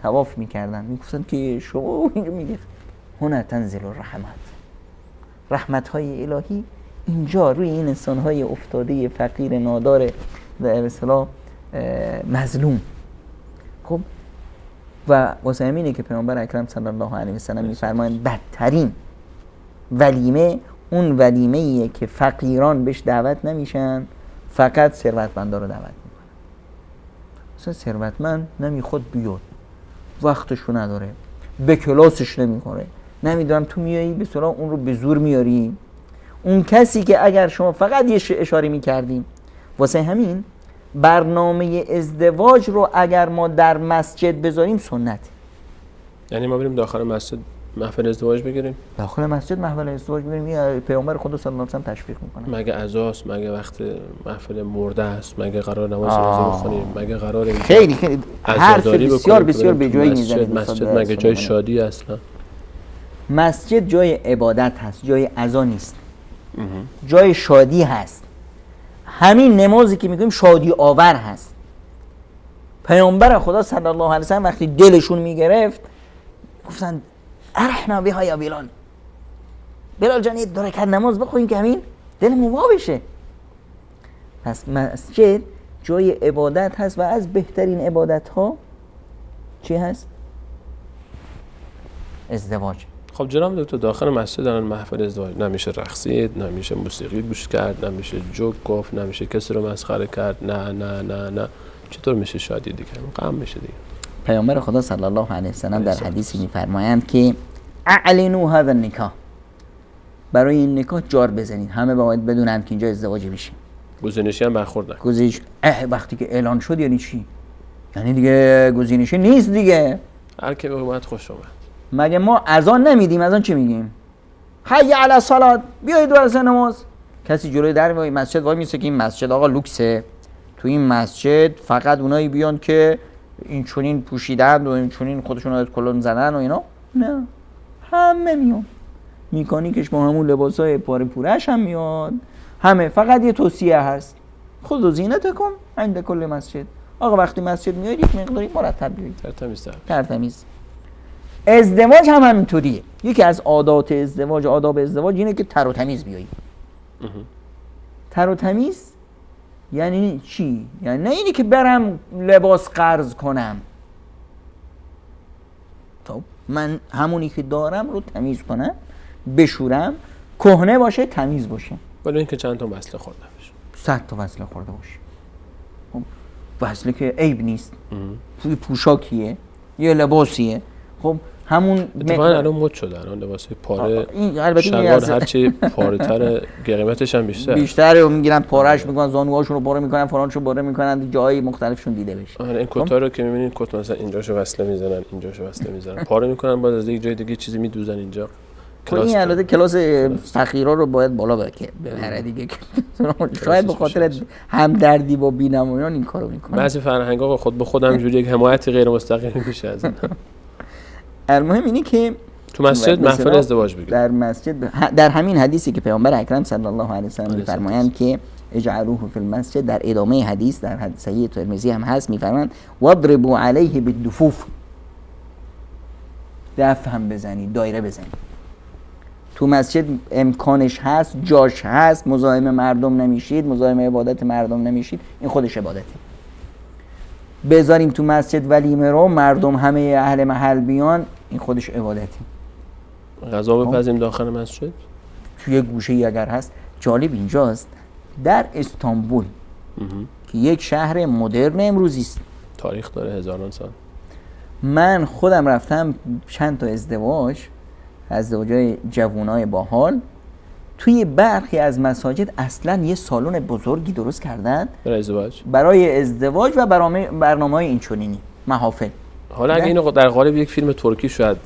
طواف میکردن، میگفتن که شما اینجا میگید هنا تنزل الرحمت، رحمت های الهی اینجا روی این انسان های افتاده فقیر نادار به اصطلاح مظلوم. خب و واسه همینه که پیامبر اکرم صلی الله علیه و سلم میفرمایند بدترین ولیمه اون ولیمه ایه که فقیران بهش دعوت نمیشن، فقط ثروتمندا رو دعوت میکنن. مثلا ثروتمند نمیخواد بیاد، وقتشو نداره، به کلاسش نمیخوره، نمیدونم تو میایی به صلاح اون رو به زور میاری. اون کسی که اگر شما فقط یه اشاره میکردیم، واسه همین برنامه ازدواج رو اگر ما در مسجد بذاریم سنت، یعنی ما بریم داخل مسجد محفل ازدواج بگیریم، داخل مسجد محفل ازدواج بگیریم، پیامبر خدا صلی الله علیه و سلم تشویق میکنه. مگه عزاست، مگه وقت محفل مرده است، مگه قرار نماز جنازه بخونیم، مگه قرار خیلی حرف بسیار بسیار به جایی میزنید. مسجد مگه جای شادی است؟ نه، مسجد جای عبادت هست، جای عزا نیست، جای شادی هست. همین نمازی که میگیم شادی آور هست. پیامبر خدا صلی الله علیه و سلم وقتی دلشون میگرفت گفتن ارحنا بها یا بلال، بلال جان یه 2 رکعت نماز بخونیم که همین دلمون وا بشه. پس مسجد جای عبادت هست و از بهترین عبادت ها چی هست؟ ازدواج. خب جناب دکتر داخل مسجد الان محفل ازدواج نمیشه رقصید، نمیشه موسیقی گوش کرد، نمیشه جوک گفت، نمیشه کسی رو مسخره کرد، نه نه نه نه، چطور میشه شادی دیگه؟ غم میشه دیگه. پیامبر خدا صلی الله علیه و سلم در حدیثی میفرمایند که اعلنوا هذا النکاح، برای این نکاح جار بزنید، همه باید بدونن که اینجا ازدواج میشه. گزینشی هم برخورد نکن. گزینش وقتی که اعلان شد یعنی چی؟ یعنی دیگه گزینشی نیست دیگه. هر کی اومد خوش اومد. مگه ما اذان نمیدیم؟ اذان چی میگیم؟ حی علی الصلاه، بیایید واسه نماز. کسی جلوی در مسجد وای میسه که این مسجد آقا لوکسه، تو این مسجد فقط اونایی بیان که این چونین پوشیدن و این چونین خودشون رو کلون زدن و اینا؟ نه، همه میان. میکانیکش با همون لباسای پاره پورش هم میاد، همه. فقط یه توصیه هست، خود و زینت کن عند کل مسجد. آقا وقتی مسجد میاد یک مقداری مرتب بیایید، ترتمیز. ازدواج هم همینطوریه. یکی از عادات ازدواج، آداب ازدواج اینه که تر و تمیز بیایید. تر و تمیز یعنی چی؟ یعنی نه اینی که برم لباس قرض کنم، خب من همونی که دارم رو تمیز کنم، بشورم، کهنه باشه، تمیز باشه، ولی اینکه چند تا وصله خورده باشه، 100 تا وصله خورده باشه. خب وصله که عیب نیست، توی پوشاکیه، یه لباسیه. خب همون اتفاقا الان مد شده، الان لباسای پاره شلوار هرچی پاره تر قیمتش هم بیشتره و میگیرن پارهش میکنن، زانوهاشون رو پاره میکنن، فلانشون پاره میکنن، جای مختلفشون دیده بشه. آره این کتا رو که میبینید، کت مثلا اینجاشو وصله میزنن، اینجاشو وصله میزنن، پاره میکنن، باز از یک جای دیگه چیزی میدوزن اینجا. این البته کلاس فقیرا رو باید بالا ببره دیگه. شاید به خاطر همدردی با بی‌نمایان این کارو میکنن. بعضی فرهنگا خود به خود همینجوری یک حمایت غیر مستقیم میشه از این. المهم اینه که تو مسجد محفل ازدواج بگیر. در مسجد در همین حدیثی که پیامبر اکرم صلی الله علیه و سلم میفرمایند که اجعلوه فی المسجد، در ادامه حدیث در حدیث صحیح ترمذی هم هست، میفرمایند واضربوا علیه بالدفوف، دف هم بزنید، دایره بزنید. تو مسجد امکانش هست، جاش هست، مزاحم مردم نمیشید، مزاحم عبادت مردم نمیشید، این خودش عبادته. بذاریم تو مسجد ولیمه رو، مردم همه اهل محل بیان، این خودش عبادته. غذا بپزیم داخل مسجد توی گوشه‌ای اگر هست. جالب اینجاست در استانبول که یک شهر مدرن امروزی است، تاریخ داره هزاران سال، من خودم رفتم چند تا ازدواجای جوانای باحال، توی برخی از مساجد اصلا یه سالن بزرگی درست کردن برای ازدواج و برنامه‌های اینچنینی محافل. حالا اگه اینو در قالب یک فیلم ترکی شاید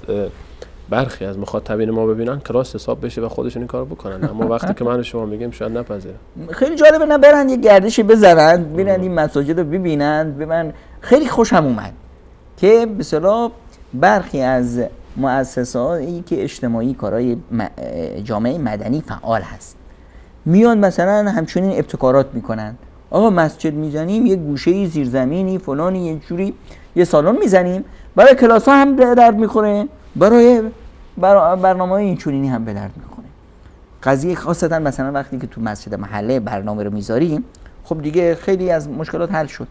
برخی از مخاطبین ما ببینن کلاس حساب بشه و خودشون این کارو بکنن، اما وقتی که من و شما میگیم شاید نپذیرن. خیلی جالبه، نه برن یه گردشی بزنن ببینن این مساجد رو ببینن. من خیلی خوشم اومد که به اصطلاح برخی از مؤسساتی که اجتماعی کارهای جامعه مدنی فعال هست میان مثلا همچنین ابتکارات میکنن. آقا مسجد میزنیم، یه گوشه زیرزمینی فلانی یه جوری یه سالن میزنیم، برای کلاس ها هم به درد میخوره، برای برنامه‌های اینچنینی هم به درد میخوره. قضیه خاصتا مثلا وقتی که تو مسجد محله برنامه رو میذاریم، خب دیگه خیلی از مشکلات حل شد.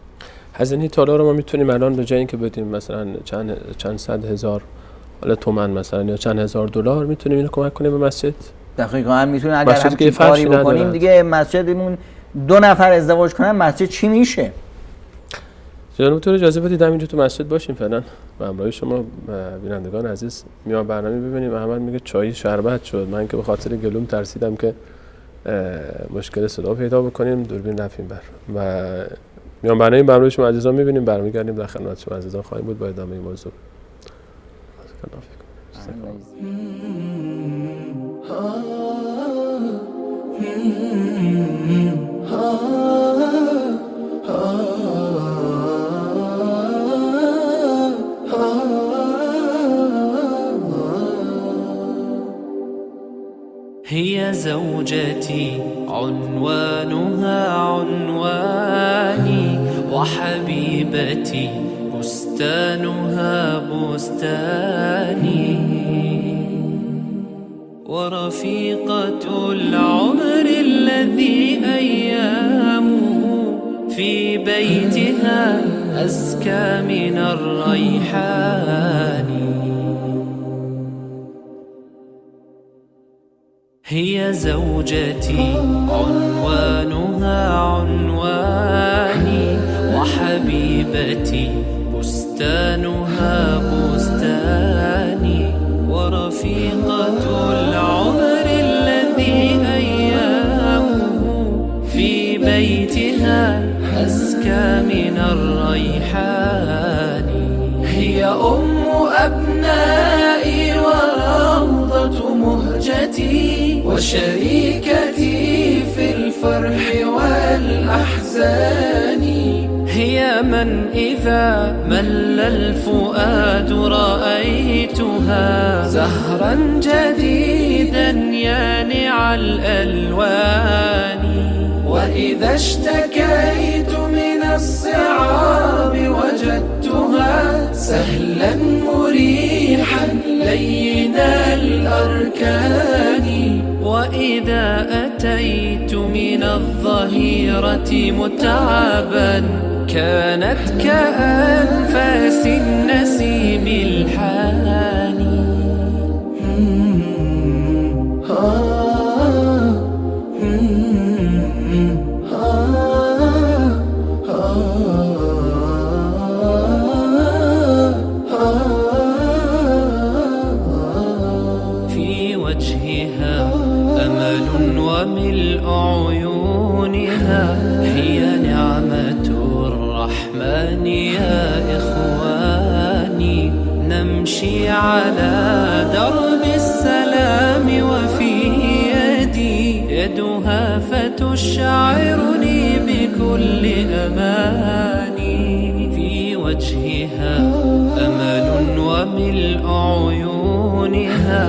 هزینه تالار رو ما میتونیم الان به جای اینکه بدیم مثلا چند صد هزار تومان مثلا یا چند هزار دلار، میتونیم اینو کمک کنیم به مسجد. دقیقاً هم میتونیم اگر هم کاری بکنیم دیگه مسجدمون 2 نفر ازدواج کنن مسجد چی میشه؟ جناب دکتر اجازه بدید همینجا تو مسجد باشیم فعلا و همراه شما بینندگان عزیز میام برنامه ببینیم. احمد میگه چای شربت شد، من که به خاطر گلوم ترسیدم که مشکل صدا پیدا بکنیم، دوربین رفتیم بر و میام برنامه شما عزیزان میبینیم، برمیگردیم در خدمت شما عزیزان خواهیم بود با ادامه این موضوع. هي زوجتي عنوانها عنواني وحبيبتي بستانها بستاني ورفيقة العمر الذي أيامه في بيتها أزكى من الريحان. هي زوجتي عنوانها عنواني وحبيبتي بستانها بستاني ورفيقة العمر الذي أيامه في بيتها أزكى من الريحان. هي أم أبنائي وروضة مهجتي وشريكتي في الفرح والأحزان. هي من إذا مل الفؤاد رأيتها زهرا جديدا يانع الألوان. وإذا اشتكيت من الصعاب وجدتها سهلا مريحا لين الأركان. وإذا أتيت من الظهيرة متعبا كانت كأنفاس النسيم الحاني. في وجهها أمل وملء عيونها هي نعمة الرحمن يا إخواني. نمشي على درب السلام وفي يدي يدها فتشعرني بكل أماني. في وجهها أمل وملء عيونها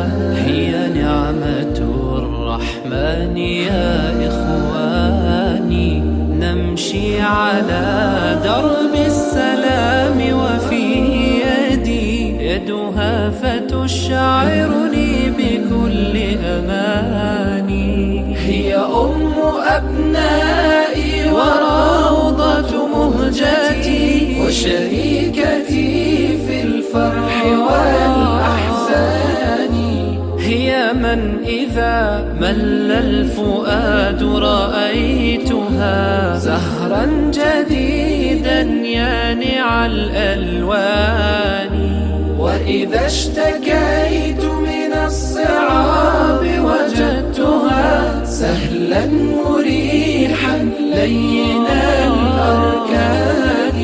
هي نعمة الرحمن يا إخواني. نمشي على درب السلام وفي يدي يدها فتشعرني بكل أماني. هي أم أبنائي وروضة مهجتي وشريكتي في الفرح والأحزان. هي من إذا مل الفؤاد رأيتها زهرا جديدا يانع الألوان. وإذا اشتكيت من الصعاب وجدتها سهلا مريحا لين الأركان.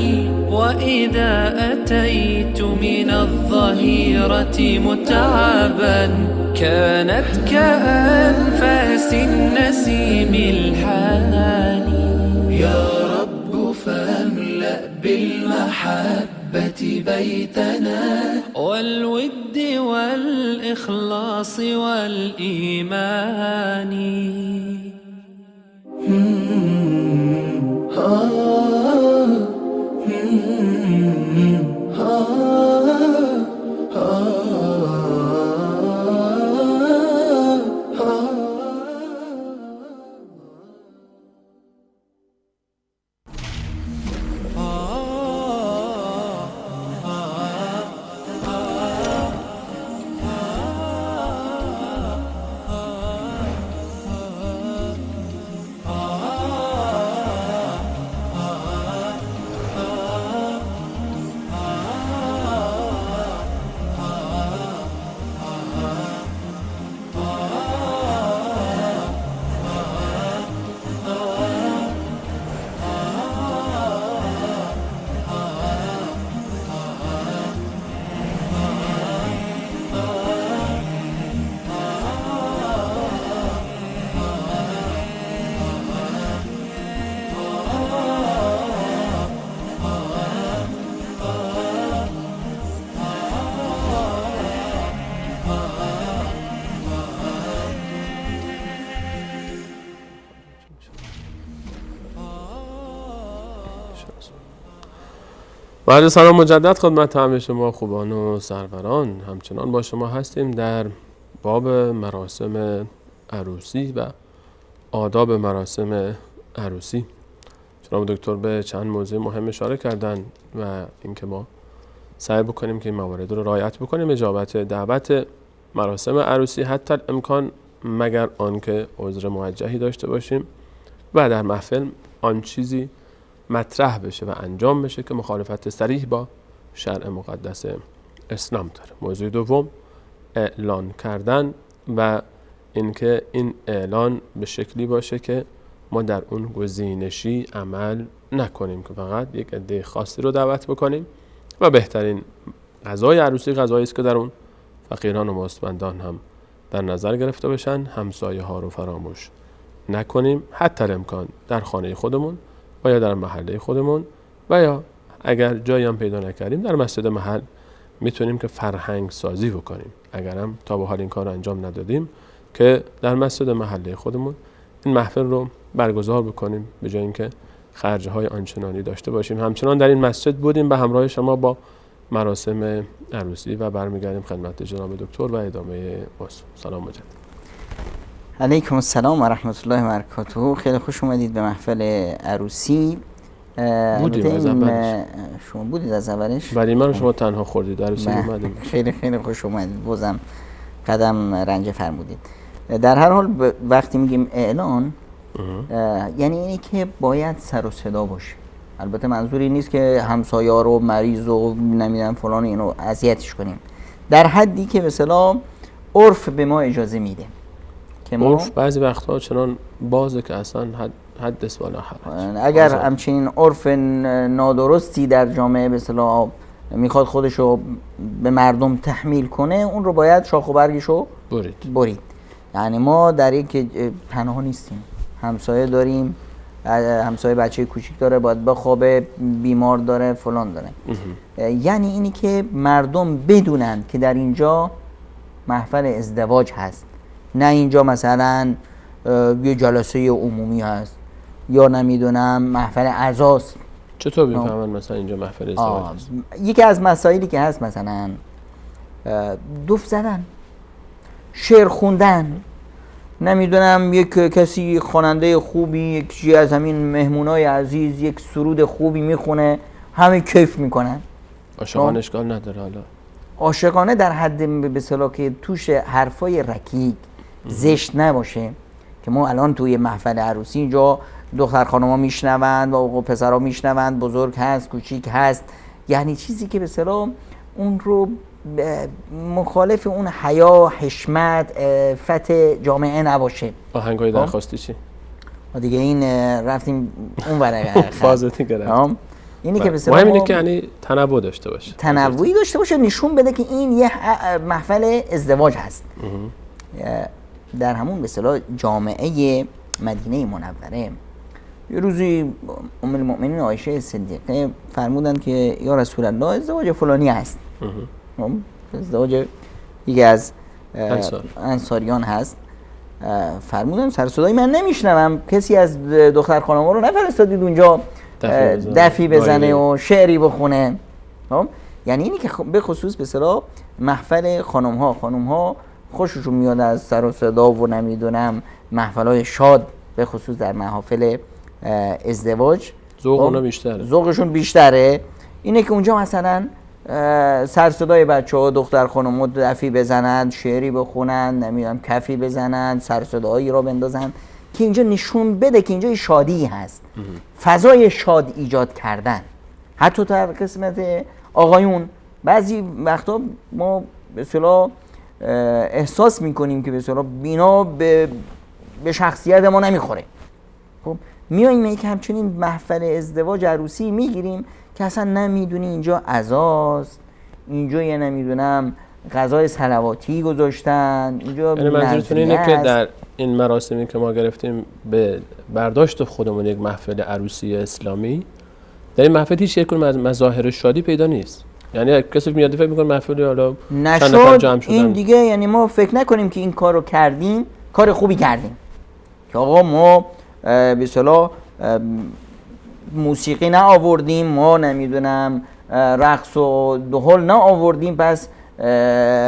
وإذا أتيت من الظهيرة متعبا كانت كأنفاس النسيم الحاني. يا رب فاملأ بالمحبة بيتنا والود والإخلاص والإيمان. بعد سلام مجدد خدمت همه شما خوبان و سروران. همچنان با شما هستیم در باب مراسم عروسی و آداب مراسم عروسی. جناب دکتر به چند موضوع مهم اشاره کردن و اینکه ما سعی بکنیم که این موارد رو رعایت بکنیم. اجابت دعوت مراسم عروسی حتی امکان مگر آنکه عذر موجهی داشته باشیم و در محفل آن چیزی مطرح بشه و انجام بشه که مخالفت صریح با شرع مقدس اسلام داره. موضوع دوم اعلان کردن و اینکه این اعلان به شکلی باشه که ما در اون گزینشی عمل نکنیم که فقط یک عده خاصی رو دعوت بکنیم و بهترین غذای عروسی غذایی است که در اون فقیران و مستمندان هم در نظر گرفته بشن. همسایه ها رو فراموش نکنیم، حتی امکان در خانه خودمون و یا در محله خودمون و یا اگر جایی هم پیدا نکردیم در مسجد محل میتونیم که فرهنگ سازی بکنیم. اگر هم تا به حال این کار انجام ندادیم که در مسجد محله خودمون این محفل رو برگزار بکنیم به جای اینکه خرج‌های آنچنانی داشته باشیم. همچنان در این مسجد بودیم به همراه شما با مراسم عروسی و برمیگردیم خدمت جناب دکتر و ادامه موضوع. سلام مجدد. علیکم السلام و رحمت الله و برکاته. خیلی خوش اومدید به محفل عروسی. بودیم از اولش. شما بودید از اولش؟ ولیمه رو شما تنها خوردید، عروسی اومدیم. خیلی خیلی خوش اومدید، بازم قدم رنج فرمودید. در هر حال وقتی میگیم اعلان یعنی اینی که باید سر و صدا باشه. البته منظوری نیست که همسایه رو مریض و نمیدونم فلان اینو اذیتش کنیم، در حدی که مثلا عرف به ما اجازه میده. عرف بعضی وقتها چنان بازه که اصلا حدث ولا حرج. اگر همچین عرف نادرستی در جامعه به اصطلاح میخواد خودشو به مردم تحمیل کنه، اون رو باید شاخ و برگشو برید. یعنی ما در یک تنها نیستیم، همسایه داریم، همسایه بچه کوچیک داره باید بخوابه، بیمار داره، فلان داره. یعنی اینی که مردم بدونن که در اینجا محفل ازدواج هست، نه اینجا مثلا یه جلسه عمومی هست یا نمیدونم محفل عزاست. چطور میفهمن مثلا اینجا محفل ازدواج هست؟ یکی از مسائلی که هست مثلا دف زدن، شعر خوندن، نمیدونم یک کسی خواننده خوبی، یکی از همین مهمونای عزیز یک سرود خوبی میخونه، همه کیف میکنن. عاشقان اشکال نداره. حالا عاشقانه در حد به اصطلاح که توش حرفای رکیک زشت نباشه، که ما الان توی محفل عروسی اینجا دختر خانم‌ها میشنوند و پسرها میشنوند، بزرگ هست کوچیک هست، یعنی چیزی که به اصطلاح اون رو مخالف اون حیا، حشمت، عفت جامعه نباشه. آهنگای درخواستی چی؟ دیگه این رفتیم اون ورقه فازتی گرفت. اینی که به اصطلاح مهم اینه که یعنی تنوع داشته باشه، تنوعی داشته باشه، نشون بده که این یه محفل ازدواج هست. در همون به اصطلاح جامعه مدینه منوره یه روزی ام المؤمنین عایشه صدیقه فرمودند که یا رسول الله ازدواج فلانی هست. ازدواج یکی از انصاریان هست. فرمودن سر صدای من نمیشنوم، کسی از دختر خانم‌ها رو نفرستادید اونجا دفی بزنه و شعری بخونه. یعنی اینی که به خصوص به اصطلاح محفل خانم‌ها خوششون میاد از سر و صدا و نمیدونم محفل‌های شاد، به خصوص در محافل ازدواج ذوقشون بیشتره. اینه که اونجا مثلا سر صدای بچه‌ها دختر خانم‌ها دفی بزنن، شعری بخونن، نمیدونم کفی بزنن، سر صدایی را بندازن که اینجا نشون بده که اینجا شادی هست. فضای شاد ایجاد کردن. حتی در قسمت آقایون بعضی وقتا ما به اصطلاح احساس میکنیم که به اصطلاح بینا به شخصیت ما نمیخوره. خب میاییم یک همچنین محفل ازدواج عروسی میگیریم که اصلا نمیدونی اینجا عزاست، اینجا یه نمیدونم غذای صلواتی گذاشتن، اینجا یعنی منظورتون اینه که در این مراسمی که ما گرفتیم به برداشت خودمون یک محفل عروسی اسلامی، در این محفل هیچ یک از مظاهر شادی پیدا نیست. یعنی کسی میاد فکر میکنه محفل حالا چند نفر جمع شدن این دیگه، یعنی ما فکر نکنیم که این کارو کردیم کار خوبی کردیم که آقا ما به اصطلاح موسیقی نه آوردیم، ما نمیدونم رقص و دهل نه آوردیم، پس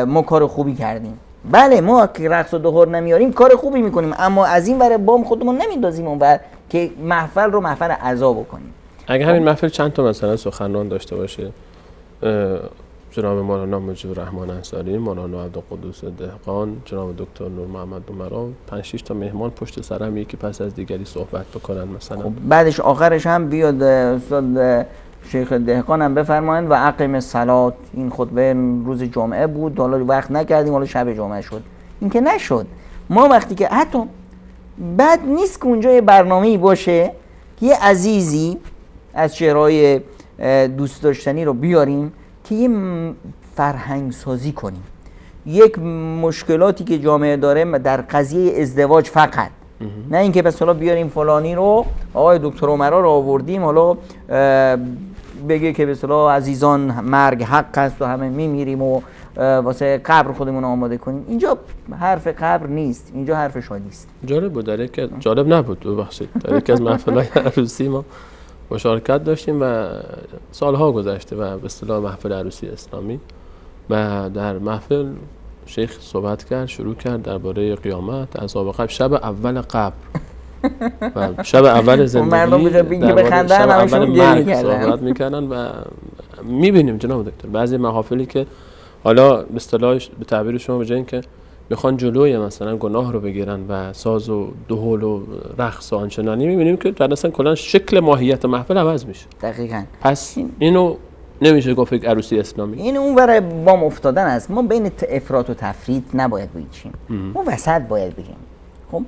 ما کار خوبی کردیم. بله ما که رقص و دهل نمیاریم کار خوبی میکنیم، اما از این ور بام خودمون نمیندازیم اون ور که محفل رو محفل عزا بکنیم. اگه همین محفل چند تا مثلا سخنران داشته باشه، جناب مولانا مجیب الرحمن انصاری، مولانا عبدالقدوس دهقان، جناب دکتر نور محمد عمرا، 5-6 تا مهمان پشت سر هم یکی پس از دیگری صحبت بکنن مثلا. خب بعدش آخرش هم بیاد استاد شیخ دهقان هم بفرمایند و اقیم الصلات. این خطبه روز جمعه بود، حالا وقت نکردیم، حالا شب جمعه شد. این که نشد. ما وقتی که حتی بد نیست که اونجا یه برنامه‌ای باشه که یه عزیزی از شعرهای دوست داشتنی رو بیاریم که یه فرهنگ سازی کنیم. یک مشکلاتی که جامعه داره در قضیه ازدواج فقط، نه اینکه بس حالا بیاریم فلانی رو، آقای دکتر عمرا رو آوردیم حالا بگه که به اصطلاح عزیزان مرگ حق است و همه میمیریم و واسه قبر خودمون آماده کنیم. اینجا حرف قبر نیست، اینجا حرف شادی است. جالب بود، در یک جالب نبود ببخشید، در یکی از محفل‌های عروسی ما مشارکت داشتیم و سالها گذشته و به اصطلاح محفل عروسی اسلامی، و در محفل شیخ صحبت کرد، شروع کرد درباره قیامت، عذاب قبر، شب اول قبر و شب اول زندگی، مردم بخندن همشون گریه می‌کردن، صحبت می‌کردن. و می‌بینیم جناب دکتر بعضی محافلی که حالا به اصطلاح به تعبیر شما به جای اینکه میخوان جلوی مثلا گناه رو بگیرن و ساز و دهل و رقص و آنچنانی، می‌بینیم که در اصل کلا شکل ماهیت محفل عوض میشه. دقیقاً. پس اینو نمیشه گفت یک عروسی اسلامی. این اون برای بام افتادن است. ما بین افراط و تفرید نباید بایچیم. ما وسط باید بگیم. خب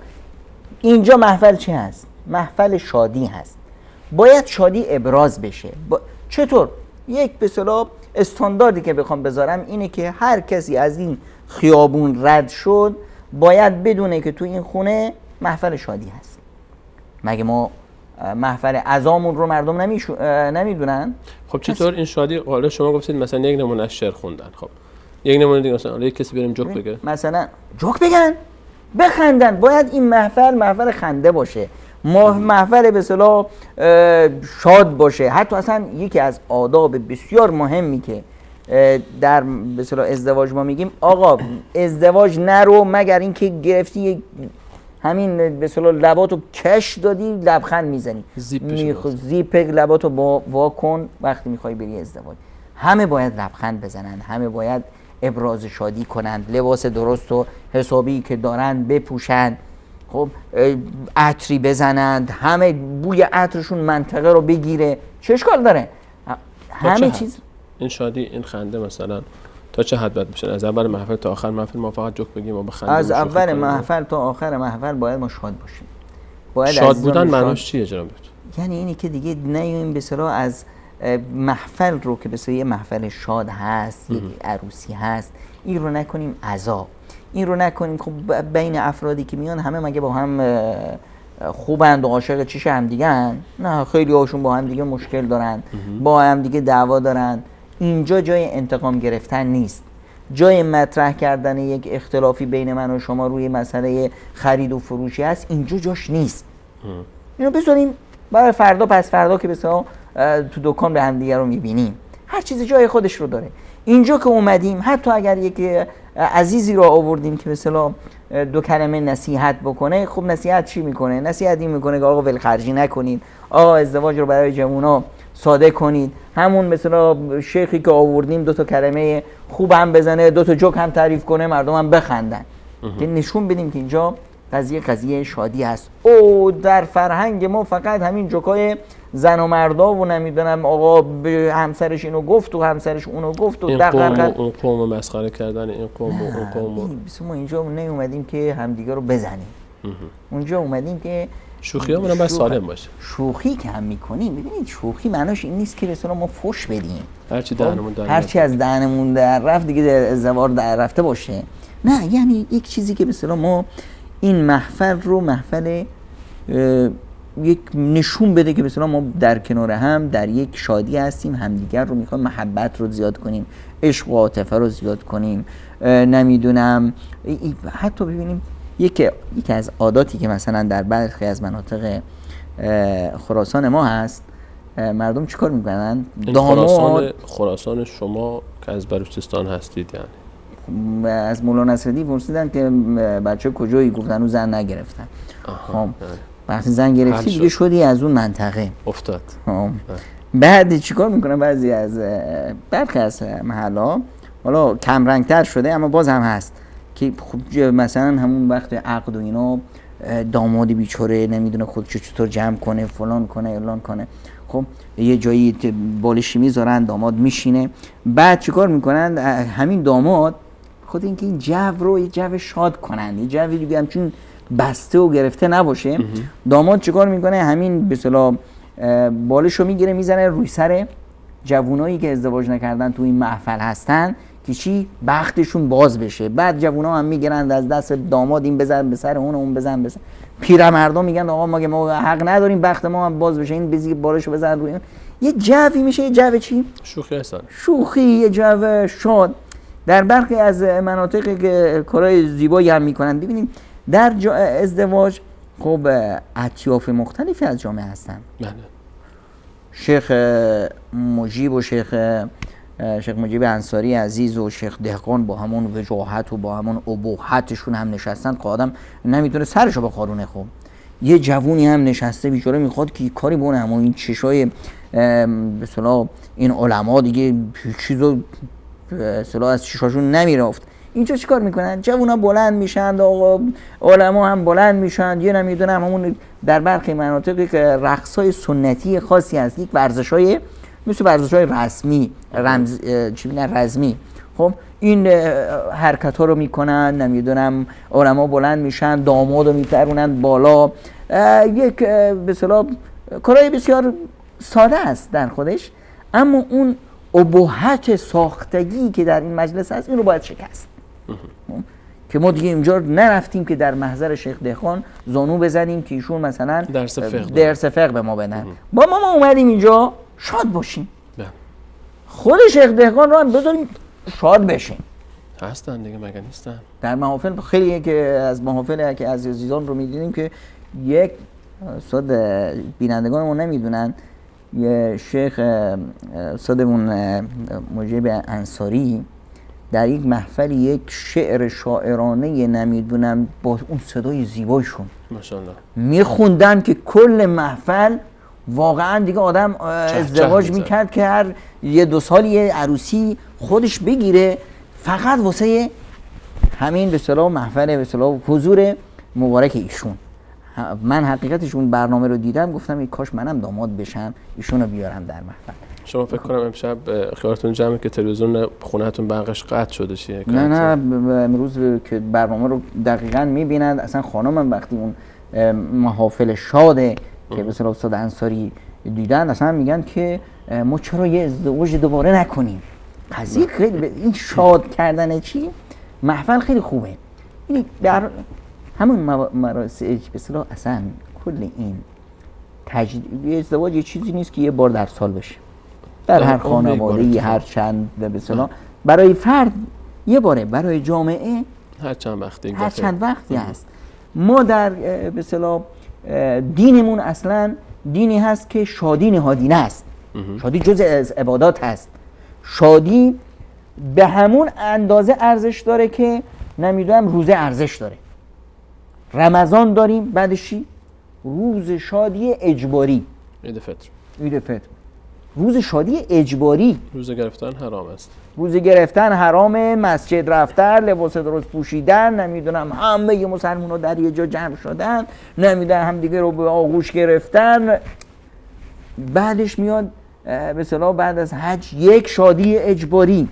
اینجا محفل چی هست؟ محفل شادی هست. باید شادی ابراز بشه. چطور؟ یک به اصطلاح استانداردی که بخوام بذارم اینه که هر کسی از این خیابون رد شد باید بدونه که تو این خونه محفل شادی هست. مگه ما محفل عزامون رو مردم نمیدونن؟ خب چطور این شادی؟ حالا شما گفتید مثلا یک نمونه از شعر خوندن، خب یک نمونه دیگه مثلا یک کسی بریم جوک بگه، مثلا جوک بگن، بخندن. باید این محفل خنده باشه، محفل به اصطلاح شاد باشه. حتی اصلا یکی از آداب بسیار مهمی که در به اصطلاح ازدواج ما میگیم، آقا ازدواج نرو مگر اینکه گرفتی همین به اصطلاح لباتو کش دادی لبخند میزنی، زیپ لباتو وا کن وقتی میخوای بری ازدواج. همه باید لبخند بزنن، همه باید ابراز شادی کنند، لباس درست و حسابی که دارند بپوشند، خب عطری بزنند، همه بوی عطرشون منطقه رو بگیره. چه اشکال داره؟ همه چیز. این شادی، این خنده مثلا تا چه حد باید بشه؟ از اول محفل تا آخر محفل ما فقط جوک بگیم و بخندیم؟ از اول محفل تا آخر محفل باید ما شاد باشیم. باید شاد بودن معنیش چیه جناب دکتر؟ یعنی اینی که دیگه نیاییم به اصطلاح از محفل رو که به اصطلاح یه محفل شاد هست، یک عروسی هست، این رو نکنیم عذاب، این رو نکنیم. خب بین افرادی که میان همه مگه با هم خوبند و عاشق چیش هم دیگه‌اند؟ نه، خیلی هاشون با هم دیگه مشکل دارن، با هم دیگه دعوا دارن. اینجا جای انتقام گرفتن نیست، جای مطرح کردن یک اختلافی بین من و شما روی مسئله خرید و فروشی هست، اینجا جاش نیست. اینو بذاریم برای فردا پس فردا که بسیار تو دکان به هم دیگه رو میبینیم. هر چیزی جای خودش رو داره. اینجا که اومدیم حتی اگر یک عزیزی رو آوردیم که مثلا دو کلمه نصیحت بکنه، خب نصیحت چی میکنه؟ نصیحت این میکنه که آقا ولخرجی نکنید، آقا ازدواج رو برای جوونا ساده کنید. همون مثلا شیخی که آوردیم دو تا کلمه خوب هم بزنه، دو تا جوک هم تعریف کنه، مردم هم بخندن، که نشون بدیم که اینجا قضیه شادی هست. او در فرهنگ ما فقط همین جوکای زن و مردا و نمیدونم آقا به همسرش اینو گفت و همسرش اونو گفت و اون قوم مسخره کردن این قوم و اون قوم. ما اینجا نیومدیم که همدیگه رو بزنیم. اونجا اومدیم که شوخیامون هم باید سالم باشه. شوخی که هم میکنیم، ببینید شوخی معناش این نیست که مثلا ما فحش بدیم، هرچی از دهنمون در رفت دیگه ازدواج در رفته باشه. نه، یعنی یک چیزی که مثلا ما این محفل رو محفل یک نشون بده که مثلا ما در کنار هم در یک شادی هستیم، همدیگر رو میخوایم محبت رو زیاد کنیم، عشق و عاطفه رو زیاد کنیم. نمیدونم حتی ببینیم یکی از عاداتی که مثلا در برخی از مناطق خراسان ما هست، مردم چیکار میکنن؟ خراسان شما که از بلوچستان هستید، یعنی از مولانا نصرالدین پرسیدن که بچه کجایی؟ گفتن اون زن نگرفتن. خب وقتی زن گرفتی دیگه شدی از اون منطقه افتاد. بعد چیکار میکنن؟ بعضی از برخی از محلا حالا کم رنگتر شده اما باز هم هست که خب مثلا همون وقت عقد و اینا دامادی بیچاره نمیدونه خودشو چطور جمع کنه، فلان کنه، اعلان کنه. خب یه جایی بالشی میذارن، داماد میشینه، بعد چیکار میکنن؟ همین داماد خود اینکه این جو رو یه جو شاد کنن، یه جوی دیگه همچون بسته و گرفته نباشه. داماد چیکار میکنه؟ همین به اصطلاح بالشو میگیره میزنه روی سر جوونایی که ازدواج نکردن تو این محفل هستن که چی؟ بختشون باز بشه. بعد جوونا هم میگیرن از دست داماد این بزن به سر اون بزن به سر. پیرمردا میگن آقا ما حق نداریم بخت ما هم باز بشه، این بزی بالشو بزن روی اون. یه جوی میشه، یه جو چی؟ شوخی، یه جو شاد. در برخی از مناطقی که کارهای زیبایی هم میکنن، ببینیم در ازدواج خب اطیاف مختلفی از جامعه هستن. بله. شیخ مجیب و شیخ مجیب انصاری عزیز و شیخ دهقان با همون وجاهت و با همون ابهتشون هم نشستن که آدم نمیتونه سرشو بخارونه. خب یه جوونی هم نشسته بیچاره میخواد که کاری بونه، همون این چشای به اصطلاح این علما دیگه چیزو به اصطلاح از چشاشون نمیرفت. اینجا چیکار میکنن؟ جوونا بلند میشن، آقا علما هم بلند میشن. یه نمیدونم همون در برخی مناطقی که رقصای سنتی خاصی هست، یک ورزشای مثل ورزش‌های رسمی رزمی. خب این حرکت‌ها رو میکنن، نمیدونم علما بلند میشن، دامادو میپرونن بالا. یک به اصطلاح کارهای بسیار ساده است در خودش، اما اون ابهت ساختگی که در این مجلس هست این رو باید شکست. که ما دیگه اینجا نرفتیم که در محضر شیخ دهقان زانو بزنیم که ایشون مثلا درس فقه به ما بدن. با ما اومدیم اینجا شاد باشیم. خود شیخ دهقان رو هم بذاریم شاد بشیم. هستن دیگه، مگه نیستن؟ در محافل خیلی که از محافل که از عزیزان رو می‌دیدیم که یک صد بینندگان ما نمیدونن، یه شیخ صدمون مجیب انصاری در یک محفل یک شعر شاعرانه نمیدونم با اون صدای زیبایشون ماشاءالله میخوندن که کل محفل واقعا دیگه آدم ازدواج میکرد که هر 1-2 سال یه عروسی خودش بگیره فقط واسه همین به اصطلاح محفل به اصطلاح حضور مبارک ایشون. من حقیقتش اون برنامه رو دیدم گفتم ای کاش منم داماد بشم ایشون رو بیارم در محفل. شما فکر کنم امشب خیالتون جمعه که تلویزیون خونه‌تون برقش قطع شده چیه؟ نه امروز که برنامه رو دقیقاً می‌بینند اصلا خانمم وقتی اون محافل شاده که به اصطلاح استاد انصاری دیدن اصلا میگن که ما چرا یه ازدواج دوباره نکنیم. قضیه خیلی این شاد کردن چی محفل خیلی خوبه. این در همون مراسم به اصطلاح اصلا کل این ازدواج یه چیزی نیست که یه بار در سال بشه. در هر خانواده‌ای هر چند به اصطلاح برای فرد یه باره، برای جامعه هر چند وقتی هست. ما در به اصطلاح دینمون اصلا دینی هست که شادی نهادینه است. شادی جزء از عبادات هست. شادی به همون اندازه ارزش داره که نمیدونم روزه ارزش داره. رمضان داریم بعدش روز شادی اجباری، عید فطر روز شادی اجباری. روزه گرفتن حرام است. روزه گرفتن حرامه، مسجد رفتن، لباس درست پوشیدن، نمیدونم همه مسلمان‌ها در یه جا جمع شدن، نمیدونم هم دیگه رو به آغوش گرفتن. بعدش میاد به اصطلاح بعد از حج یک شادی اجباری.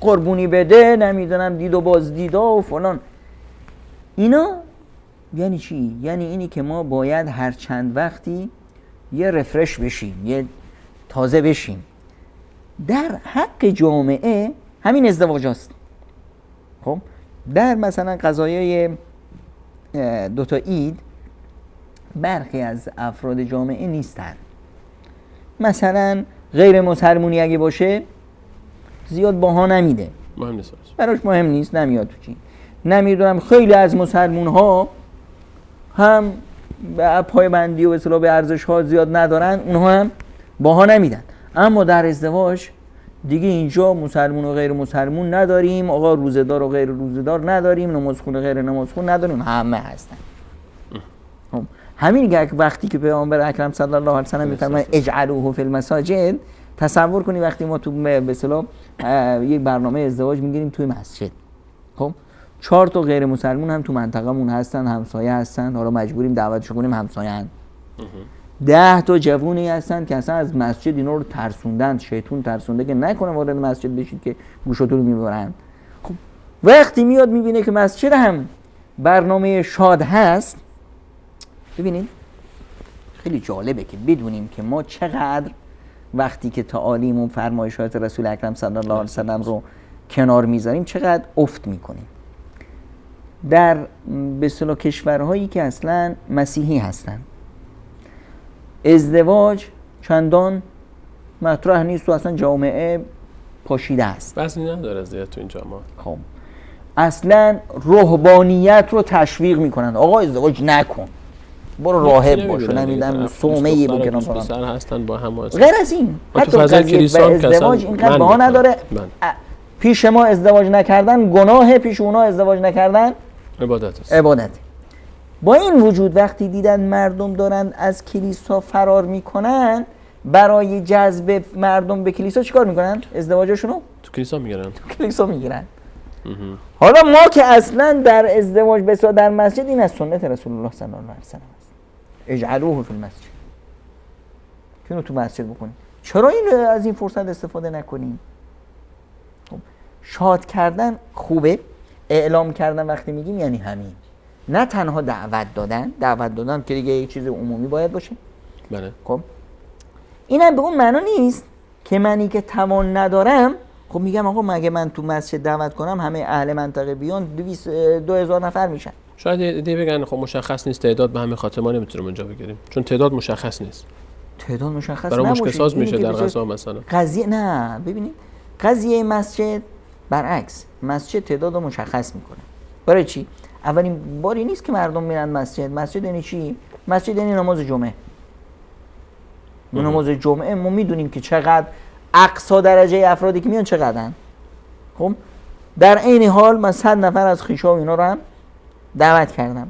قربونی بده، نمیدونم دید و بازدیدا و فلان. اینا یعنی چی؟ یعنی اینی که ما باید هر چند وقتی یه رفرش بشیم، یه تازه بشیم. در حق جامعه همین ازدواج هست. خب در مثلا قضایای 2 تا عید برخی از افراد جامعه نیستن. مثلا غیر مسلمونی اگه باشه زیاد باها نمیده، مهم نیست، براش مهم نیست، نمیاد تو چی. نمیدونم خیلی از مسلمون ها هم به پایبندی و به اصطلاح به ارزش ها زیاد ندارن، اونها هم باها نمیدن. اما در ازدواج دیگه اینجا مسلمون و غیر مسلمون نداریم، آقا روزه‌دار و غیر روزه‌دار نداریم، نمازخون و غیر نمازخون نداریم، همه هستن. همین که وقتی که پیامبر اکرم صلی الله علیه و سلم میفرماید اجعلوه فی المساجد، تصور کنی وقتی ما تو به اصطلاح یک برنامه ازدواج میگیریم توی مسجد، خب 4 تا غیر مسلمون هم تو منطقه‌مون هستن، همسایه هستن، حالا مجبوریم دعوتشون کنیم همسایه‌ان. 10 تا جوونی هستن که اصلا از مسجد اینا رو ترسوندن، شیطون ترسونده که نکنه وارد مسجد بشید که گوشاتون رو میبرن. خب وقتی میاد میبینه که مسجد هم برنامه شاد هست، ببینید خیلی جالبه که بدونیم که ما چقدر وقتی که تعالیم و فرمایشات رسول اکرم صلی الله علیه و سلم رو کنار میذاریم چقدر افت میکنیم. در به اصطلاح کشورهایی که اصلا مسیحی هستن ازدواج چندان مطرح نیست و اصلا جامعه پاشیده است. وزنی نداره زیاد تو این جامعه. خب اصلا رهبانیت رو تشویق میکنن، آقا ازدواج نکن، برو راهب باش، نمیدونم صومعه‌ای بکنن پسر هستن با هم. غیر از این حتی قضیه ازدواج اینقدر بها نداره. پیش ما ازدواج نکردن گناه، پیش اونا ازدواج نکردن عبادت است. عبادت. با این وجود وقتی دیدن مردم دارن از کلیسا فرار میکنن، برای جذب مردم به کلیسا چیکار میکنن؟ ازدواجشونو تو کلیسا میگیرن. تو کلیسا میگیرن. حالا ما که اصلا در ازدواج بسا در مسجد، این از سنت رسول الله صلی الله علیه و سلم است. اجعلوه فی المسجد. اینو تو مسجد بکنیم. چرا این از این فرصت استفاده نکنیم؟ شاد کردن خوبه، اعلام کردن وقتی میگیم یعنی همین. نه تنها دعوت دادن که دیگه یک چیز عمومی باید باشه. بله. خب اینم به اون معنا نیست که منی که توان ندارم خب میگم آقا مگه من تو مسجد دعوت کنم همه اهل منطقه بیان 2000 نفر میشن. شاید ایده بگن خب مشخص نیست تعداد، به همین خاطر ما نمیتونیم اونجا بگیریم چون تعداد مشخص نیست. تعداد مشخص برای مشکل ساز میشه در غذا مثلا. قضیه نه، ببینید قضیه مسجد برعکس، مسجد تعداد رو مشخص میکنه. برای چی؟ اولین باری نیست که مردم میرن مسجد. مسجد یعنی چی؟ مسجد یعنی نماز جمعه. نماز جمعه ما میدونیم که چقدر اقصا درجه افرادی که میان چقدرن. خب در عین حال من 100 نفر از خویشا و اینا رو هم دعوت کردم.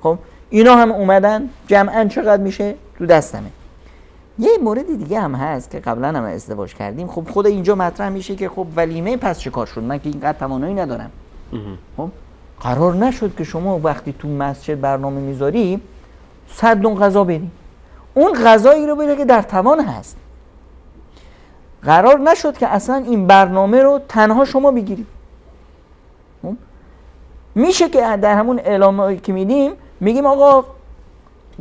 خب اینا هم اومدن جمعاً چقدر میشه تو دستمه. یه مورد دیگه هم هست که قبلا هم ازدواج کردیم. خب خود اینجا مطرح میشه که خب ولیمه پس چه کار شد؟ من که اینقدر توانایی ندارم. خب قرار نشد که شما وقتی تو مسجد برنامه میذاری 100 دون غذا بری، اون غذایی رو بده که در توان هست. قرار نشد که اصلا این برنامه رو تنها شما بگیرید. میشه که در همون اعلامی که میدیم میگیم آقا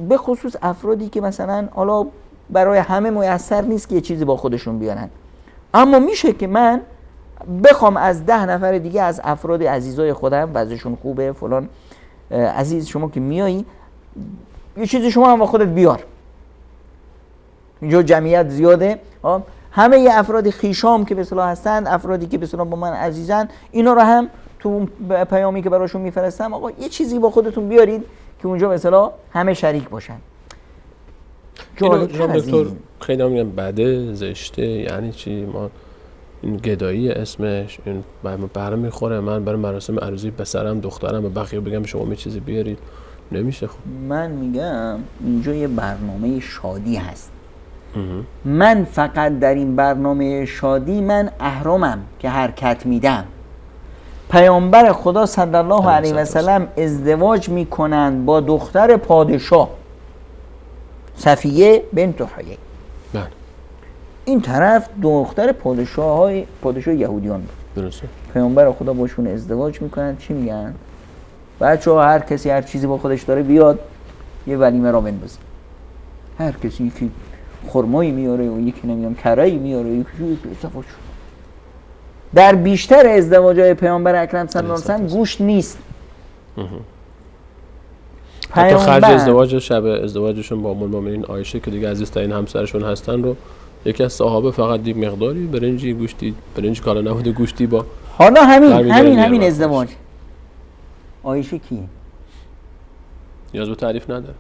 به خصوص افرادی که مثلا حالا برای همه میسر نیست که یه چیزی با خودشون بیارن، اما میشه که من بخوام از 10 نفر دیگه از افراد عزیزای خودم وضعشون خوبه فلان، عزیز شما که میایی یه چیزی شما هم با خودت بیار. اینجا جمعیت زیاده، همه ی افراد خیشام که به اصطلاح هستن، افرادی که به اصطلاح با من عزیزن، اینا رو هم تو پیامی که براشون میفرستم آقا یه چیزی با خودتون بیارید که اونجا به اصطلاح همه شریک باشن. جالب دکتر خیلی هم میگن بده، زشته، یعنی چی؟ ما این گدایی اسمش، این برام میخوره من برای مراسم عروسی پسرم دخترم به بقیه بگم شما یه چیزی بیارید، نمیشه. خب من میگم اینجا یه برنامه شادی هست. من فقط در این برنامه شادی من اهرامم که حرکت میدم. پیامبر خدا صلی الله علیه و سلم ازدواج میکنند با دختر پادشاه صفیه بنت حیی. بله. این طرف دختر پادشاه یهودیان بود. درسته. پیامبر خدا باشون ازدواج میکنن. چی میگن؟ بچه‌ها هر کسی هر چیزی با خودش داره بیاد یه ولیمه را بندازیم. هر کسی یکی خرمایی میاره و یکی نمیدونم کرایی میاره، یکی ازدواج. در بیشتر ازدواج‌های پیامبر اکرم صلی الله علیه و سلم گوشت نیست. حتی خرج ازدواج شب ازدواجشون با ام المؤمنین عایشه که دیگه عزیزترین همسرشون هستن رو یکی از صحابه فقط دید مقداری برنجی گوشتی، برنج کالا نبوده گوشتی با حالا همین ازدواج عایشه کیه؟ نیاز به تعریف نداره.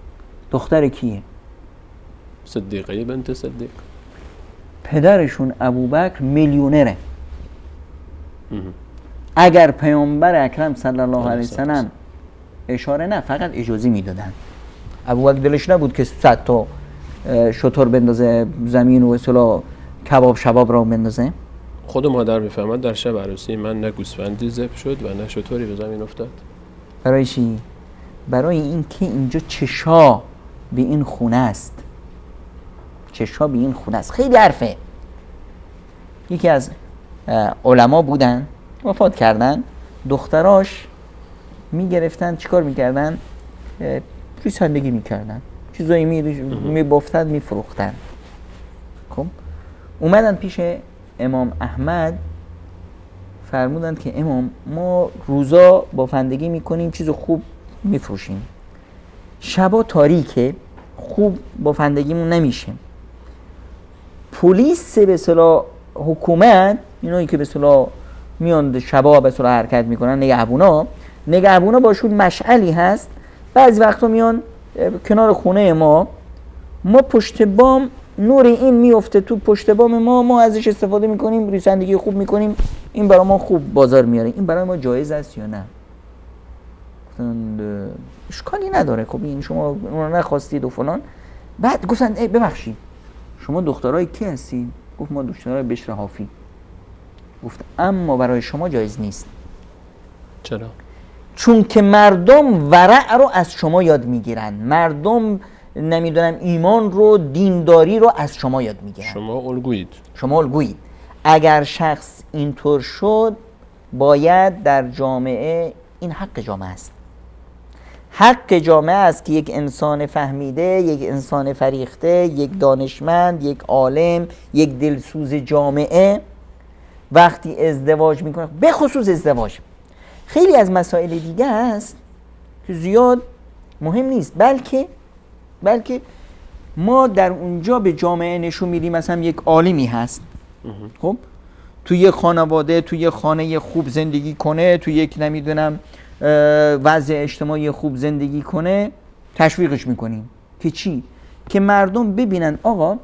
دختر کیه؟ صدیقه بنت صدیق. پدرشون ابوبکر میلیونره. اگر پیامبر اکرم صلی الله علیه و سلم اشاره نه فقط اجازه میدادن، ابوبکر دلش نبود که 100 تا شتر بندازه زمین و اصلا کباب شباب را بندازه. خود مادر میفهمد در شب عروسی من نه گوسفندی ذبح شد و نه شتری به زمین افتاد. برای چی؟ برای این که اینجا چشا به این خونه است. چشا به این خونه است. خیلی حرفه. یکی از علما بودن وفات کردن، دختراش میگرفتن چیکار میکردن؟ ریسندگی میکردن، چیزایی میبافتن میفروختن. خب اومدن پیش امام احمد فرمودن که امام ما روزا بافندگی میکنیم چیز خوب میفروشیم، شبا تاریکه خوب بافندگیمون نمیشه. پلیس به اصطلاح حکومت اینایی که به اصطلاح میان شبا به اصطلاح حرکت میکنن، نگهبونا باشون مشعلی هست، بعضی وقتا میان کنار خونه ما پشت بام نور این میفته تو پشت بام ما ازش استفاده میکنیم، ریسندگی خوب میکنیم، این برای ما خوب بازار میاره، این برای ما جایز است یا نه؟ اشکالی نداره، خب این شما اون نخواستید و فلان. بعد گفتن ببخشید شما دخترای کی هستین؟ گفت ما دخترای بشر حافی. گفت اما برای شما جایز نیست. چرا؟ چون که مردم ورع رو از شما یاد میگیرن، مردم نمیدونم ایمان رو، دینداری رو از شما یاد میگیرن. شما الگویید. اگر شخص اینطور شد باید در جامعه، این حق جامعه است، حق جامعه است که یک انسان فهمیده، یک انسان فریخته، یک دانشمند، یک عالم، یک دلسوز جامعه وقتی ازدواج میکنه، به خصوص ازدواج خیلی از مسائل دیگه هست که زیاد مهم نیست، بلکه ما در اونجا به جامعه نشون میدیم مثلا یک عالمی هست، خب تو یک خانواده، تو یک خانه خوب زندگی کنه، تو یک نمیدونم وضع اجتماعی خوب زندگی کنه، تشویقش میکنیم که چی؟ که مردم ببینن آقا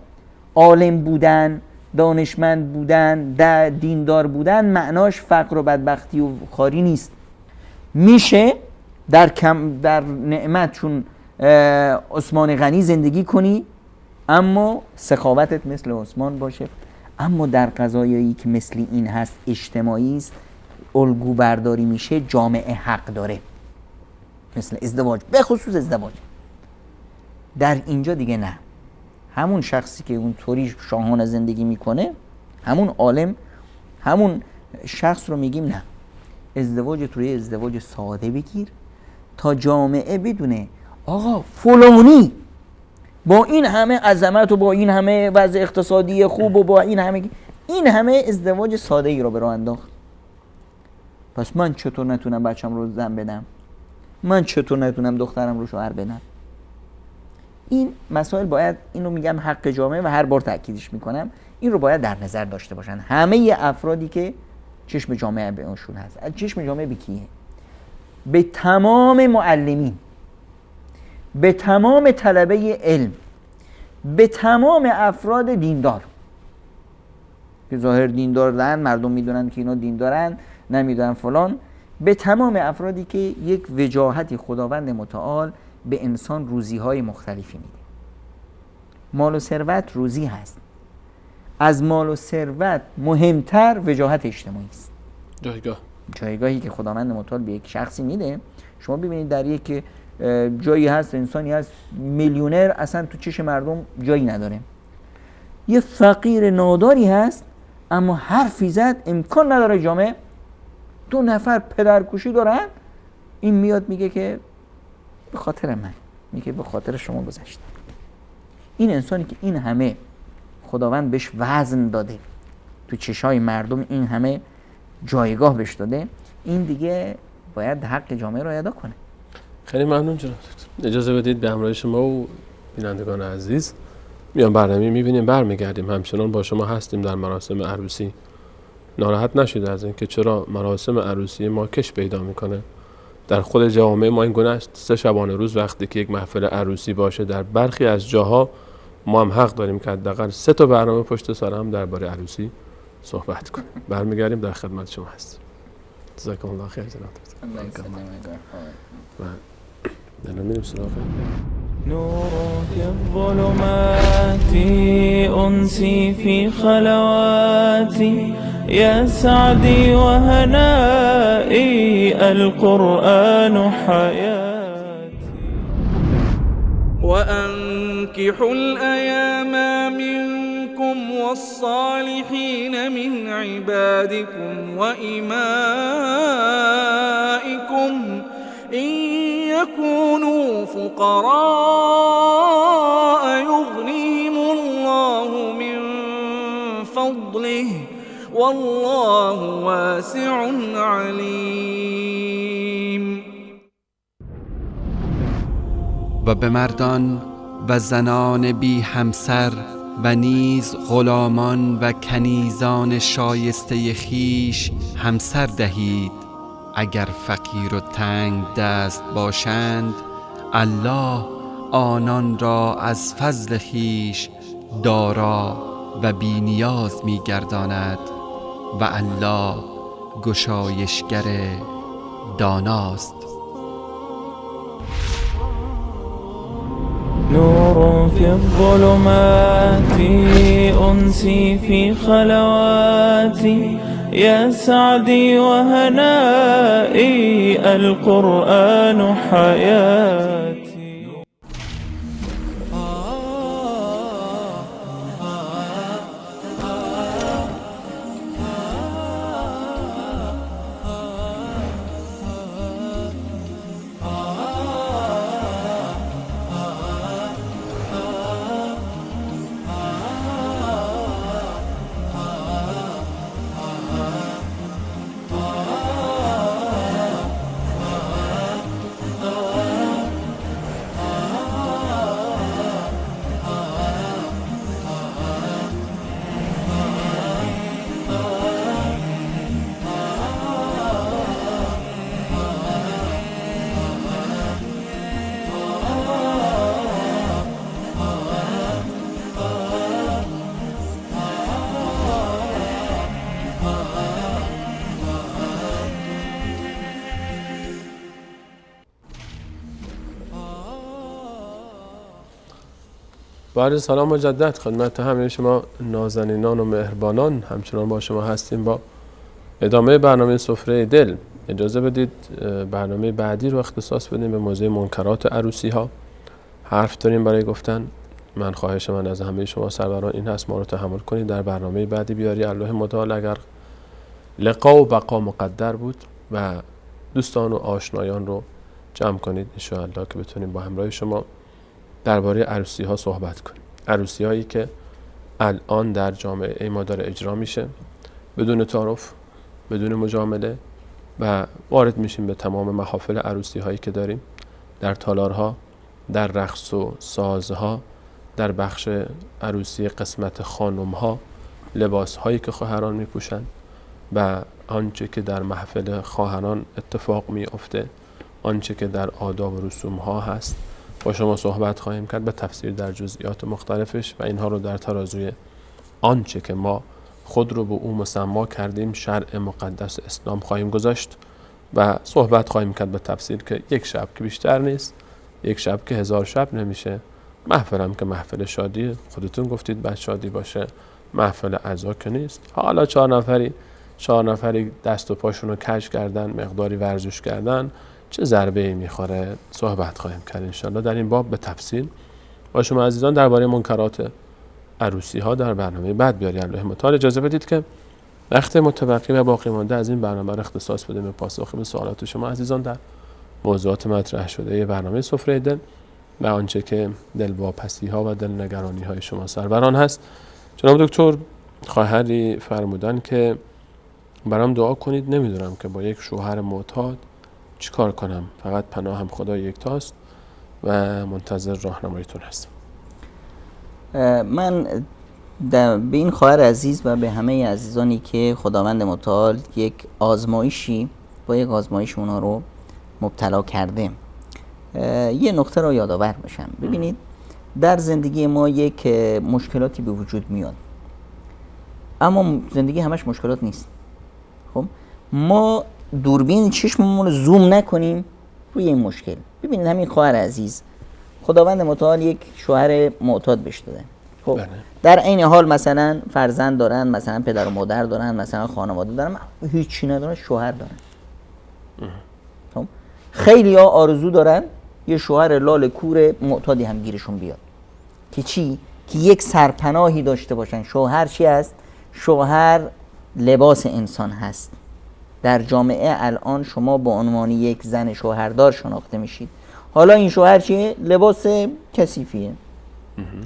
عالم بودن، دانشمند بودن، دیندار بودن معناش فقر و بدبختی و خواری نیست. میشه در نعمت چون عثمان غنی زندگی کنی اما سخاوتت مثل عثمان باشه، اما در قضایایی که مثل این هست اجتماعی است، الگو برداری میشه، جامعه حق داره، مثل ازدواج، به خصوص ازدواج. در اینجا دیگه نه، همون شخصی که اون طوری شاهانه زندگی میکنه، همون عالم، همون شخص رو میگیم نه، ازدواج توی ازدواج ساده بگیر تا جامعه بدونه آقا فلانی با این همه عظمت و با این همه وضع اقتصادی خوب و با این همه ازدواج ساده ای رو به راه انداخت، پس من چطور نتونم بچم رو زن بدم؟ من چطور نتونم دخترم رو شوهر بدم؟ این مسائل باید، اینو میگم حق جامعه و هر بار تاکیدش میکنم، این رو باید در نظر داشته باشن همه افرادی که چشم جامعه به اونشون هست. چشم جامعه به کیه؟ به تمام معلمین، به تمام طلبه علم، به تمام افراد دیندار که ظاهر دیندار دارن، مردم میدونن که اینا دیندارن، نمیدونن فلان، به تمام افرادی که یک وجاهتی خداوند متعال به انسان روزی‌های مختلفی میده. مال و ثروت روزی هست، از مال و ثروت مهمتر وجاهت اجتماعی است، جایگاهی که خداوند متعال به یک شخصی میده. شما ببینید در یک جایی هست، انسانی هست میلیونر، اصلا تو چشم مردم جایی نداره، یه فقیر ناداری هست اما حرفی زد امکان نداره جامعه، 2 نفر پدرکشی دارن، این میاد میگه که به خاطر من، میگه به خاطر شما گذشته. این انسانی که این همه خداوند بهش وزن داده، تو چشای مردم این همه جایگاه بهش داده، این دیگه باید حق جامعه رو ادا کنه. خیلی ممنون جناب دکتر. اجازه بدید به همراه شما و بینندگان عزیز میان برنامه میبینیم، برمیگردیم، همچنان با شما هستیم در مراسم عروسی. ناراحت نشید از اینکه چرا مراسم عروسی ما کش پیدا میکنه. در خود جامعه ما این گونه است، 3 شبانه روز وقتی که یک محفل عروسی باشه، در برخی از جاها ما هم حق داریم که حداقل 3 تا برنامه پشت سر هم درباره عروسی صحبت کنیم. برمیگردیم، در خدمت شما هستیم. جزاکم الله خیر جناب دکتر. نور في الظلمات أنسي في خلواتي يا سعدي وهنائي القرآن حياتي. وأنكحوا الأيام منكم والصالحين من عبادكم وإمائكم إن يكونوا فقراء يغنيهم الله من فضله والله واسع عليم. و به مردان و زنان بی همسر و نیز غلامان و کنیزان شایسته خیش همسر دهید اگر فقیر و تنگ دست باشند، الله آنان را از فضل خیش دارا و بی نیاز می گرداند و الله گشایشگر داناست. نور في الظلمات أنسي في خلواتي يا سعدي وهنائي القرآن حياتي. با عرض سلام مجدد خدمت همه شما نازنینان و مهربانان، همچنان با شما هستیم با ادامه برنامه سفره دل. اجازه بدید برنامه بعدی رو اختصاص بدیم به موضوع منکرات عروسی ها. حرف داریم برای گفتن. من خواهش من از همه شما سروران این هست ما رو تحمل کنید، در برنامه بعدی بیاری الله متعال اگر لقا و بقا مقدر بود و دوستان و آشنایان رو جمع کنید ان شاء الله که بتونیم با همراه شما درباره عروسی ها صحبت کنیم. عروسی هایی که الان در جامعه ما داره اجرا میشه بدون تعارف، بدون مجامله و وارد میشیم به تمام محافل عروسی هایی که داریم، در تالارها، در رقص و سازها، در بخش عروسی قسمت خانم ها، لباس هایی که خواهران میپوشن و آنچه که در محفل خواهران اتفاق میافته، آنچه که در آداب و رسوم ها هست با شما صحبت خواهیم کرد به تفسیر در جزئیات مختلفش و اینها رو در ترازوی آنچه که ما خود رو به او مسما کردیم شرع مقدس اسلام خواهیم گذاشت و صحبت خواهیم کرد به تفسیر که یک شب که بیشتر نیست، یک شب که 1000 شب نمیشه، محفلم که محفل شادی، خودتون گفتید بعد شادی باشه، محفل عزا که نیست. حالا 4 نفری دست و پاشون رو کج کردن، مقداری ورزش کردن، چه ضربه‌ای میخوره صحبت خواهیم کرد انشالله در این باب به تفصیل با شما عزیزان درباره منکرات عروسی ها در برنامه بعد بیاری الله متعال. اجازه بدید که وقت متبقی و باقی مانده از این برنامه را اختصاص بدیم به پاسخ به سوالات شما عزیزان در موضوعات مطرح شده برنامه سفره دل و آنچه که دلواپسی ها و دلنگرانی های شما سروران هست. جناب دکتر خواهری فرمودن که برام دعا کنید، نمیدونم که با یک شوهر معتاد چیکار کنم، فقط پناهم خدا یکتاست و منتظر راهنماییتون هستم. من به این خواهر عزیز و به همه عزیزانی که خداوند متعال یک آزمایشی با یک آزمایش اونا رو مبتلا کرده یه نقطه رو یادآور بشم. ببینید در زندگی ما یک مشکلاتی به وجود میاد، اما زندگی همش مشکلات نیست. خب ما دوربین چشممون رو زوم نکنیم روی این مشکل. ببینید همین خواهر عزیز خداوند متعال یک شوهر معتاد بهش داده. خب در این حال مثلا فرزند دارن، مثلا پدر و مادر دارن، مثلا خانواده دارن، هیچی ندارن، شوهر دارن. خب خیلی ها آرزو دارن یه شوهر لال کور معتادی هم گیرشون بیاد که چی؟ که یک سرپناهی داشته باشن. شوهر چی هست؟ شوهر لباس انسان هست. در جامعه الان شما به عنوان یک زن شوهردار شناخته میشید. حالا این شوهر چیه؟ لباس کثیفیه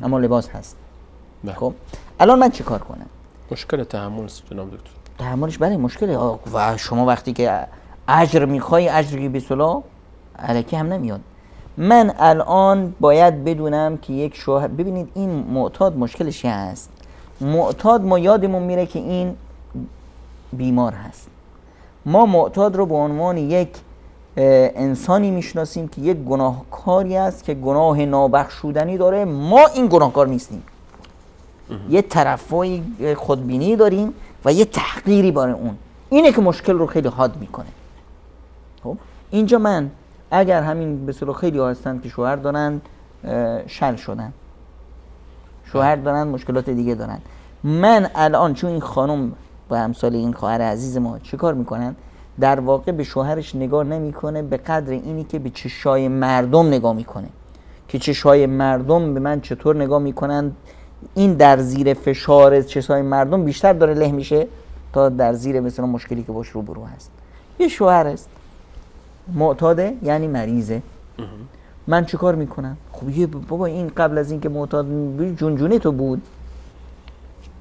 اما لباس هست. خب الان من چی کار کنم؟ مشکل تحمل است جناب دکتر. تحملش برای مشکله و شما وقتی که اجر میخوای اجری به صلاح الکی هم نمیاد. من الان باید بدونم که یک شوهر، ببینید این معتاد مشکلش هست. معتاد ما یادمون میره که این بیمار هست. ما معتاد رو به عنوان یک انسانی میشناسیم که یک گناهکاری است که گناه نابخشودنی داره. ما این گناهکار نیستیم. یه طرفای خودبینی داریم و یه تحقیری برای اون. اینه که مشکل رو خیلی حاد میکنه. خب اینجا من اگر همین به اصطلاح خیلی ها هستن که شوهر دارن شل شدن، شوهر دارن مشکلات دیگه دارن، من الان چون این خانم با امثال این خواهر عزیز ما چی کار میکنن؟ در واقع به شوهرش نگاه نمیکنه به قدر اینی که به چشای مردم نگاه میکنه که چشای مردم به من چطور نگاه میکنن. این در زیر فشار چشای مردم بیشتر داره له میشه تا در زیر مثلا مشکلی که باش روبرو هست. یه شوهر است معتاده، یعنی مریضه. من چه کار میکنم؟ خب یه بابا این قبل از این که معتاد جونجونی تو بود،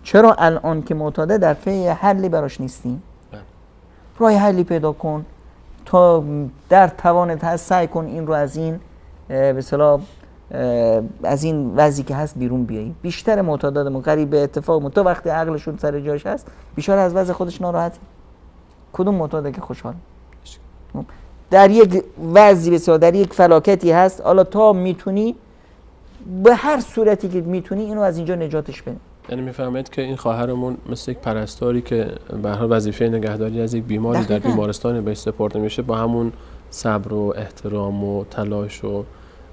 چرا الان که معتاده در پی حلی براش نیستیم؟ راه حلی پیدا کن تا در توانت هست، سعی کن این رو از این به اصطلاح از این وضعی که هست بیرون بیایی. بیشتر معتادات قریب به اتفاق تو وقتی عقلشون سر جاش هست بیشتر از وضع خودش ناراحت. کدوم معتاده که خوشحال؟ در یک وضعی بسیار در یک فلاکتی هست. حالا تا میتونی به هر صورتی که میتونی اینو از اینجا نجاتش بده. یعنی میفهمید که این خواهرمون مثل یک پرستاری که به هر وظیفه نگهداری از یک بیماری در بیمارستان بهش سپرده میشه با همون صبر و احترام و تلاش و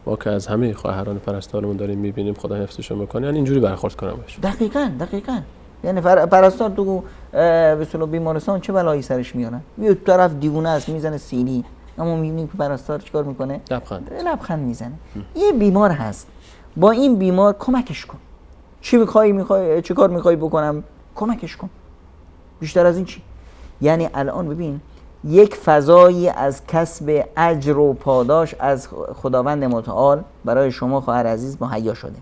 ما که از همه خواهران پرستارمون داریم میبینیم، خدا حفظشون بکنه، یعنی اینجوری برخورد کنم بهشون. دقیقاً یعنی پرستار تو به اصطلاح بیمارستان چه بلایی سرش میارن؟ یه طرف دیوونه است میزنه سینی، اما میبینیم که پرستار چیکار میکنه؟ لبخند میزنه. یه بیمار هست، با این بیمار کمکش کن. چی چه کار میخوای بکنم؟ کمکش کن. بیشتر از این چی؟ یعنی الان ببین یک فضایی از کسب اجر و پاداش از خداوند متعال برای شما خواهر عزیز مهیا شده.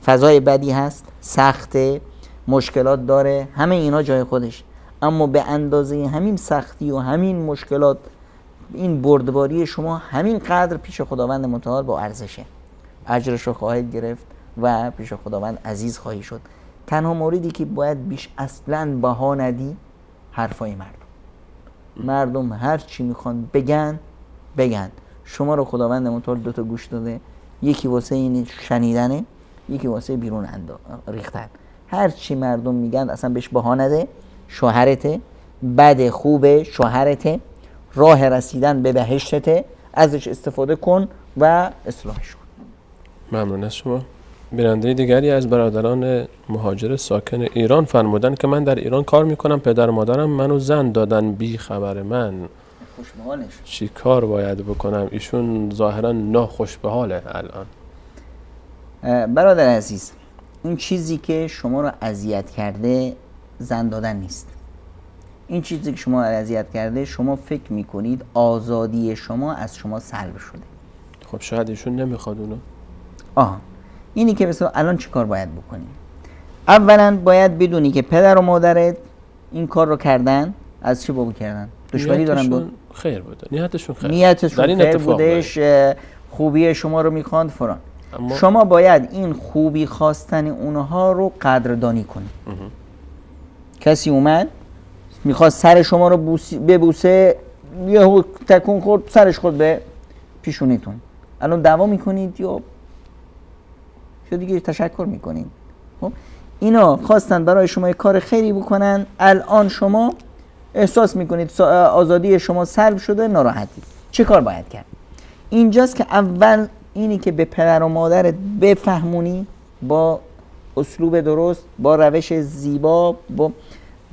فضای بدی هست، سخته، مشکلات داره، همه اینا جای خودش، اما به اندازه همین سختی و همین مشکلات این بردباری شما همین قدر پیش خداوند متعال با ارزشه. اجرش رو خواهید گرفت و پیش خداوند عزیز خواهی شد. تنها موردی که باید بیش اصلاً بها ندی حرفای مردم هر چی میخوان بگن. شما رو خداوند متعال 2 گوش داده، یکی واسه این شنیدنه، یکی واسه بیرون ریختن. هر چی مردم میگن اصلا بهش بها نده. شوهرته، بد خوبه شوهرته، راه رسیدن به بهشتته، ازش استفاده کن و اصلاحش کن. ممنون از شما. بیننده دیگری از برادران مهاجر ساکن ایران فرمودن که من در ایران کار میکنم، پدر و مادرم منو زن دادن بی خبر من، خوش به حالش. چی کار باید بکنم؟ ایشون ظاهرا ناخوش به حاله الان. برادر عزیز، این چیزی که شما رو اذیت کرده زن دادن نیست. این چیزی که شما رو اذیت کرده، شما فکر میکنید آزادی شما از شما سلب شده. خب شاید ایشون نمیخواد اونو. اینی که مثلا الان چی کار باید بکنیم؟ اولا باید بدونی که پدر و مادرت این کار رو کردن از چه بابی کردن؟ دشمنی دارن بود؟ خیر بوده. نیتشون خیر بودش، خوبی شما رو میخواند فران. شما باید این خوبی خواستن اونها رو قدردانی کنی. کسی اومد میخواست سر شما رو ببوسه، یه تکون خورد سرش خورد به پیشونیتون، الان دعوا میکنید یا دیگه تشکر میکنید؟ خب اینا خواستن برای شما یک کار خیری بکنن، الان شما احساس میکنید آزادی شما سلب شده، ناراحتی. چه کار باید کرد؟ اینجاست که اول اینی که به پدر و مادرت بفهمونی با اسلوب درست، با روش زیبا،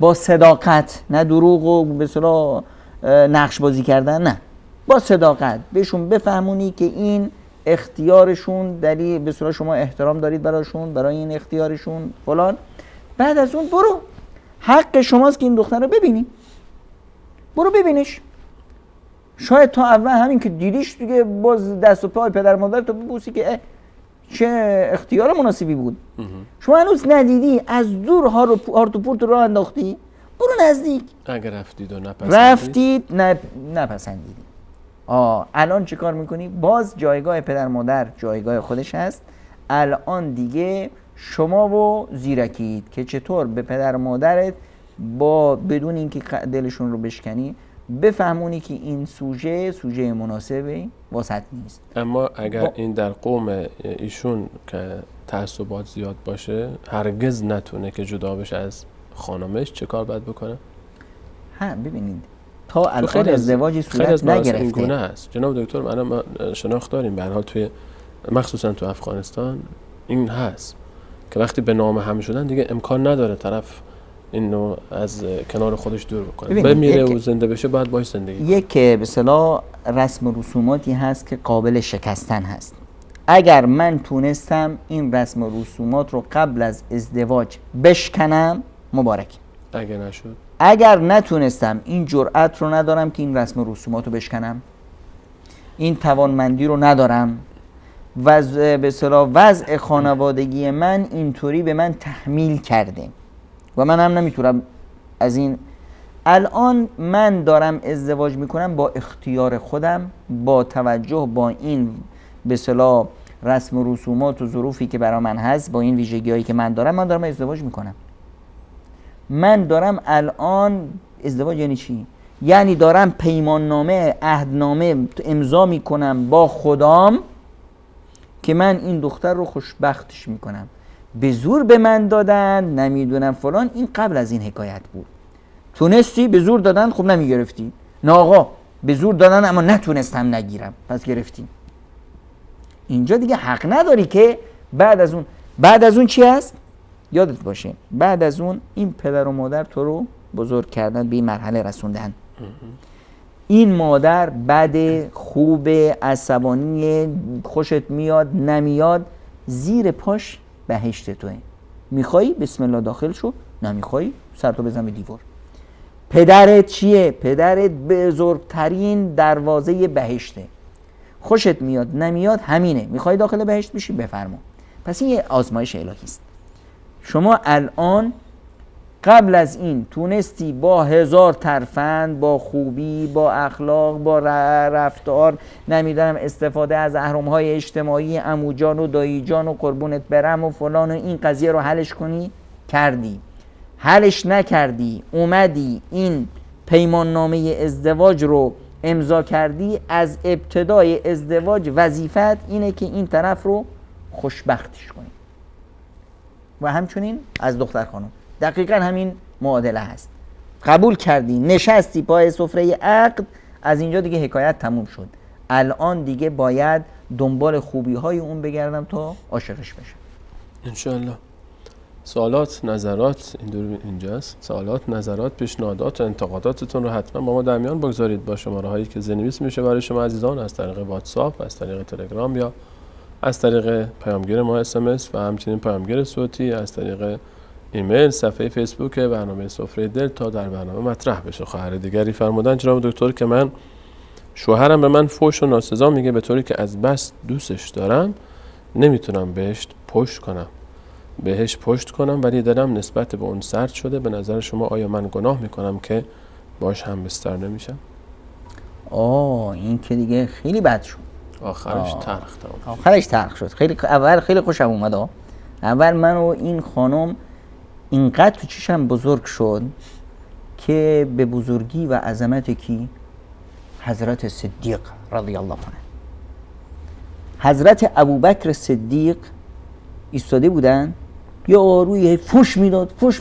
با صداقت، نه دروغ و به اصطلاح نقش بازی کردن، نه، با صداقت بهشون بفهمونی که این اختیارشون دلیل به اصطلاح شما احترام دارید براشون، برای این اختیارشون فلان. بعد از اون برو، حق شماست که این دختر رو ببینی، برو ببینش. شاید تا اول همین که دیدیش دیگه باز دست و پای پدر مادر تو ببوسی که چه اختیار مناسبی بود. شما هنوز ندیدی، از دور هارت و پورت رو انداختی، برو نزدیک. اگر رفتید و نپسندید الان چه کار میکنی؟ باز جایگاه پدر مادر جایگاه خودش هست. الان دیگه شما و زیرکید که چطور به پدر مادرت بدون اینکه دلشون رو بشکنی بفهمونی که این سوژه مناسبی واسط نیست. اما اگر این در قوم ایشون که تعصبات زیاد باشه، هرگز نتونه که جدا بشه از خانمش، چه کار باید بکنه؟ ببینید تا الان ازدواجی صورت نگرفته. این گونه است جناب دکتر. ما شناخت داریم به هر حال مخصوصا تو افغانستان این هست که وقتی به نام هم شدن دیگه امکان نداره طرف اینو از کنار خودش دور بکنه، بمیره و زنده بشه بعد باش زندگی. یک به اصطلاح رسم و رسوماتی هست که قابل شکستن هست. اگر من تونستم این رسم و رسومات رو قبل از ازدواج بشکنم، مبارک. اگر نتونستم، این جرأت رو ندارم که این رسم و رسومات رو بشکنم، این توانمندی رو ندارم، به اصطلاح وضع خانوادگی من اینطوری به من تحمیل کرده و من هم نمیتونم از این. الان من دارم ازدواج میکنم با اختیار خودم، با توجه با این به اصطلاح رسم و رسومات و ظروفی که برای من هست، با این ویژگی‌هایی که من دارم ازدواج میکنم. من دارم الان ازدواج یعنی چی؟ یعنی دارم پیمان نامه، عهدنامه امضا میکنم با خدام که من این دختر رو خوشبختش میکنم. به زور به من دادن، نمیدونم فلان، این قبل از این حکایت بود. تونستی به زور دادن، خب نمیگرفتی. نه آقا به زور دادن اما نتونستم نگیرم، پس گرفتی. اینجا دیگه حق نداری که بعد از اون چی هست؟ یادت باشه بعد از اون این پدر و مادر تو رو بزرگ کردن، به این مرحله رسوندن. این مادر بد، خوب، عصبانی، خوشت میاد نمیاد، زیر پاش بهشت توه. میخوایی بسم الله داخل شو، نمیخوایی سرتو بزن به دیوار. پدرت چیه؟ پدرت بزرگترین دروازه بهشته. خوشت میاد نمیاد همینه. میخوای داخل بهشت بشی بفرما. پس این یه آزمایش الهی است. شما الان قبل از این تونستی با 1000 ترفند، با خوبی، با اخلاق، با رفتار، نمیدونم استفاده از اهرم‌های اجتماعی، عمو جان و دایی جان و قربونت برم و فلان و این قضیه رو حلش کنی، کردی. حلش نکردی، اومدی این پیمان نامه ازدواج رو امضا کردی. از ابتدای ازدواج وظیفت اینه که این طرف رو خوشبختش کنی. و همچنین از دختر خانم دقیقا همین معادله هست. قبول کردی، نشستی پای سفره عقد، از اینجا دیگه حکایت تموم شد. الان دیگه باید دنبال خوبی های اون بگردم تا عاشقش بشم. انشاءالله. سوالات، نظرات اینجاست. سوالات، نظرات، پیشنهادات و انتقاداتتون رو حتما با ما در میان بگذارید با شماره هایی که زنویس میشه برای شما عزیزان، از طریق واتساپ، از طریق تلگرام یا از طریق پیامگیر ما SMS و همچنین پیامگیر صوتی، از طریق ایمیل، صفحه فیسبوک برنامه سفره دل تا در برنامه مطرح بشه. خواهر دیگری فرمودن جناب دکتر که من شوهرم به من فحش و ناسزا میگه، به طوری که از بس دوستش دارم نمیتونم بهش پشت کنم ولی دلم نسبت به اون سرد شده. به نظر شما آیا من گناه میکنم که باش هم بستر نمیشم؟ این که دیگه خیلی بد شد. آخرش تلخ شد. اول خیلی خوشم اومد. اول من و این خانم اینقدر تو چشم بزرگ شد که به بزرگی و عظمت کی؟ حضرت صدیق رضی الله عنه. حضرت ابوبکر صدیق ایستاده بودن، یا روی فوش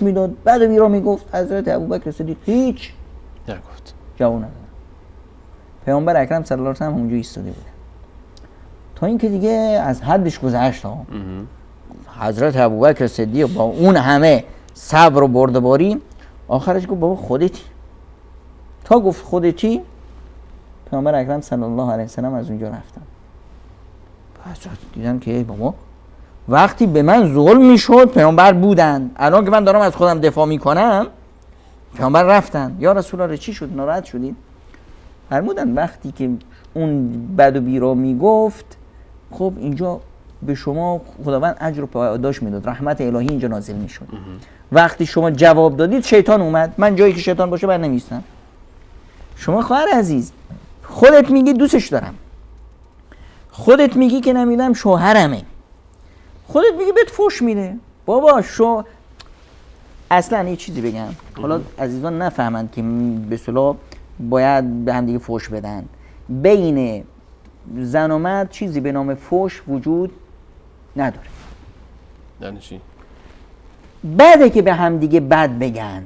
میداد بعد بیرا میگفت. حضرت ابوبکر صدیق هیچ نگفت، جواب نداد. پیامبر اکرم صلی الله علیه و آله اونجا ایستاده بودن تا اینکه دیگه از حدش گذشت. حضرت ابوبکر صدیق با اون همه صبر و بردباری آخرش گفت بابا خودتی. تا گفت خودتی، پیامبر اکرم صلی الله علیه و آله از اونجا رفتن. حضرت دیدن که بابا وقتی به من ظلم میشد پیامبر بودن، الان که من دارم از خودم دفاع میکنم پیامبر رفتن. یا رسول الله چی شد؟ ناراحت شدید؟ فرمودن وقتی که اون بد و بیرا میگفت، خب اینجا به شما خداوند اجر و پاداش میداد، رحمت الهی اینجا نازل میشد. وقتی شما جواب دادید شیطان اومد. من جایی که شیطان باشه بر نمیستم. شما خواهر عزیز خودت میگی دوستش دارم، خودت میگی که نمیدم شوهرمه، خودت میگی بهت فحش میده. بابا اصلا یه چیزی بگم، حالا عزیزان نفهمند که به اصطلاح باید به هم دیگه فحش بدن. بین زن و مرد چیزی به نام فحش وجود نداره. یعنی چی؟ بده که به هم دیگه بد بگن،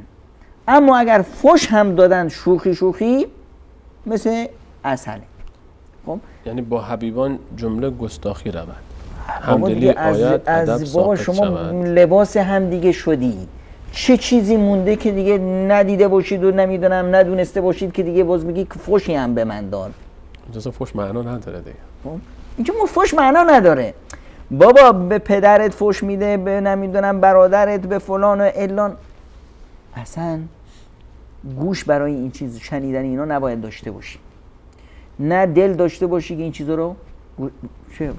اما اگر فحش هم دادن شوخی مثل عسله. خب یعنی با حبیبان جمله گستاخی رود، همدلی آید از بابا شما لباس هم دیگه شدید. چه چیزی مونده که دیگه ندیده باشید و نمیدونم ندونسته باشید که دیگه باز میگی فحشی هم به من دار؟ اجازه فحش معنا نداره دیگه. اینجا فحش معنا نداره. بابا به پدرت فحش میده، به نمیدونم برادرت، به فلان و علان. اصلا گوش برای این چیز شنیدن اینا نباید داشته باشی، نه دل داشته باشی که این چیزا رو.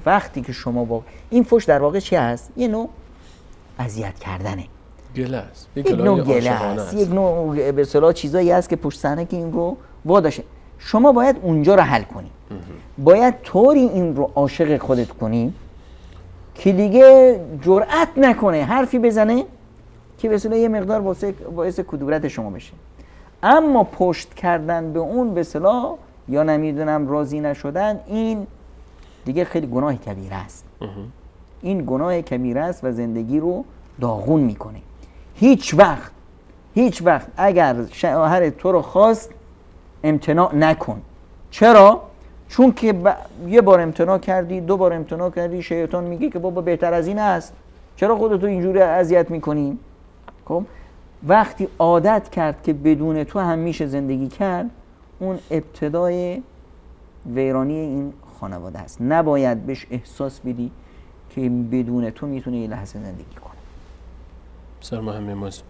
وقتی که شما با این فحش در واقع چی هست؟ یه نوع اذیت کردنه، گله است، یک نوع گله است، یک نوع به اصطلاح چیزایی هست که پشت صحنه که این رو واداشه. شما باید اونجا رو حل کنی. باید طوری این رو عاشق خودت کنی که دیگه جرأت نکنه حرفی بزنه که به اصطلاح یه مقدار باعث کدورت شما بشه. اما پشت کردن به اون به اصطلاح یا نمیدونم راضی نشدن، این دیگه خیلی گناه کبیره است. این گناه کبیره است و زندگی رو داغون میکنه. هیچ وقت اگر شوهر تو رو خواست امتناع نکن. چرا؟ چون که یه بار امتناع کردی، 2 بار امتناع کردی، شیطان میگه که بابا بهتر از این است، چرا خودتو اینجوری اذیت میکنی؟ خب وقتی عادت کرد که بدون تو هم میشه زندگی کرد، اون ابتدای ویرانی این خانواده است. نباید بهش احساس بدی که بدون تو میتونه یه لحظه زندگی کنه. بسیار مهمه موضوع.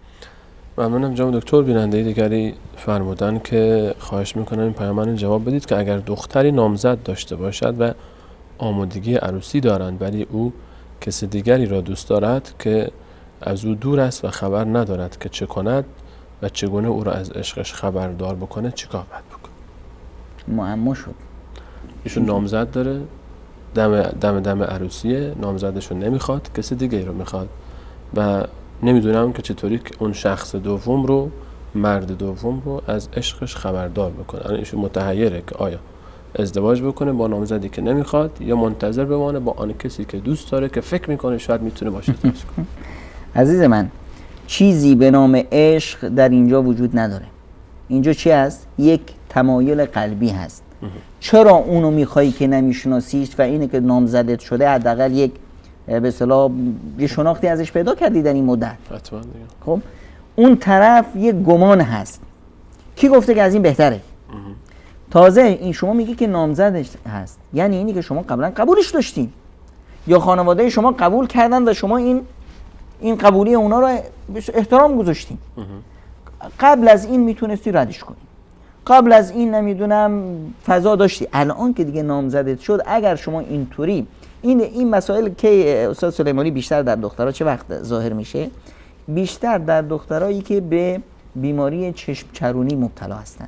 ممنونم جناب دکتر. بیننده دیگری فرمودن که خواهش میکنم این پیام‌ها جواب بدید که اگر دختری نامزد داشته باشد و آمادگی عروسی دارند ولی او کسی دیگری را دوست دارد که از او دور است و خبر ندارد که چه کند و چگونه او را از عشقش خبردار بکنه، چیکار باید بکنه؟ معما شد. ایشون نامزد داره، دم عروسیه، نامزدشون نمیخواد، کسی دیگه رو میخواد و نمیدونم که چطوری اون شخص دوم رو، مرد دوم رو از عشقش خبردار بکنه. الان ایشون متحیره که آیا ازدواج بکنه با نامزدی که نمیخواد یا منتظر بمانه با آن کسی که دوست داره که فکر میکنه شاید میتونه باشه ازدواج کنه. عزیز من، چیزی به نام عشق در اینجا وجود نداره. اینجا چی هست؟ یک تمایل قلبی هست. چرا اونو میخوایی که نمیشناسیش و اینه که نامزدت شده حداقل یک به اصطلاح یه شناختی ازش پیدا کردی در این مدت. حتما دیگه. خب اون طرف یک گمان هست. کی گفته که از این بهتره؟ تازه این شما میگی که نامزدش هست، یعنی اینی که شما قبلا قبولش داشتین یا خانواده شما قبول کردن و شما این قبولی اونا رو احترام گذاشتین. قبل از این میتونستی ردش کنی، قبل از این نمیدونم فضا داشتی. الان که دیگه نامزدت شد، اگر شما اینطوری این مسائل که استاد سلیمانی بیشتر در دخترها چه وقت ظاهر میشه؟ بیشتر در دخترایی که به بیماری چشم چرونی مبتلا هستن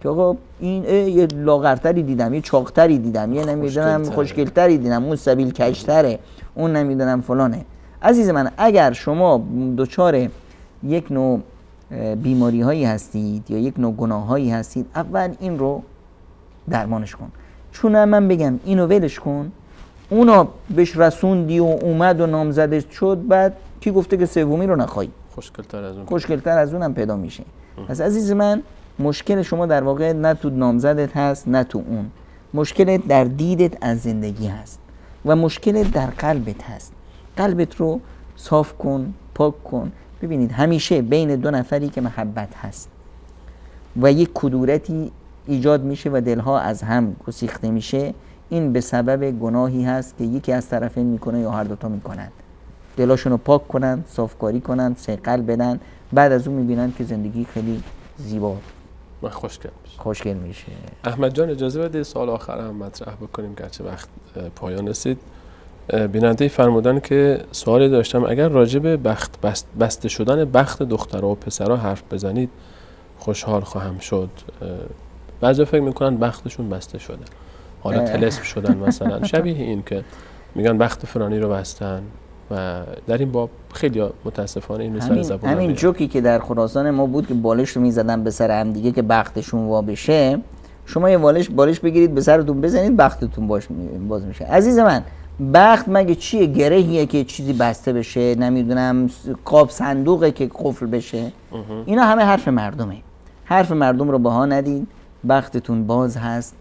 که آقا این یه لاغرتری دیدم، یه چاقتری دیدم، یه نمیدونم خوشگلتری دیدم، اون سبیل کشتره، اون نمیدونم فلانه. عزیز من، اگر شما دچار یک نوع بیماری هایی هستید یا یک نوع گناه هایی هستید، اول این رو درمانش کن. چون من بگم اینو ولش کن، اونا بهش رسوندی و اومد و نامزدش شد، بعد کی گفته که سومی رو نخوای؟ خوشگلتر از اونم پیدا میشه. پس عزیز من، مشکل شما در واقع نه تو نامزدت هست نه تو اون، مشکل در دیدت از زندگی هست و مشکل در قلبت هست. قلبت رو صاف کن، پاک کن. ببینید همیشه بین 2 نفری که محبت هست و یک کدورتی ایجاد میشه و دلها از هم گسیخته میشه، این به سبب گناهی هست که یکی از طرفین میکنه یا هر دوتا میکنن. دلاشون رو پاک کنن، صافکاری کنن، صیقل بدن، بعد از اون میبینن که زندگی خیلی زیبا و خوشگل میشه. احمد جان، اجازه بده سوال آخر هم مطرح بکنیم گرچه وقت پایان رسید. بیننده فرمودن که سوالی داشتم، اگر راجع به بسته شدن بخت دخترها و پسرها حرف بزنید خوشحال خواهم شد. بعضی فکر میکنن بختشون بسته شده، حالا طلسم شدن مثلا، شبیه این که میگن بخت فلانی رو بستن و در این باب خیلی متاسفانه این سر زبان همین جوکی که در خراسان ما بود که بالش رو میزدن به سر هم دیگه که بختشون وا بشه، شما یه بالش بگیرید به سرتون بزنید بختتون باز میشه. عزیز من، بخت مگه چیه؟ گرهیه که چیزی بسته بشه، نمیدونم قاب صندوقه که قفل بشه. اینا همه حرف مردمه. حرف مردم رو بها ندید، بختتون باز هست.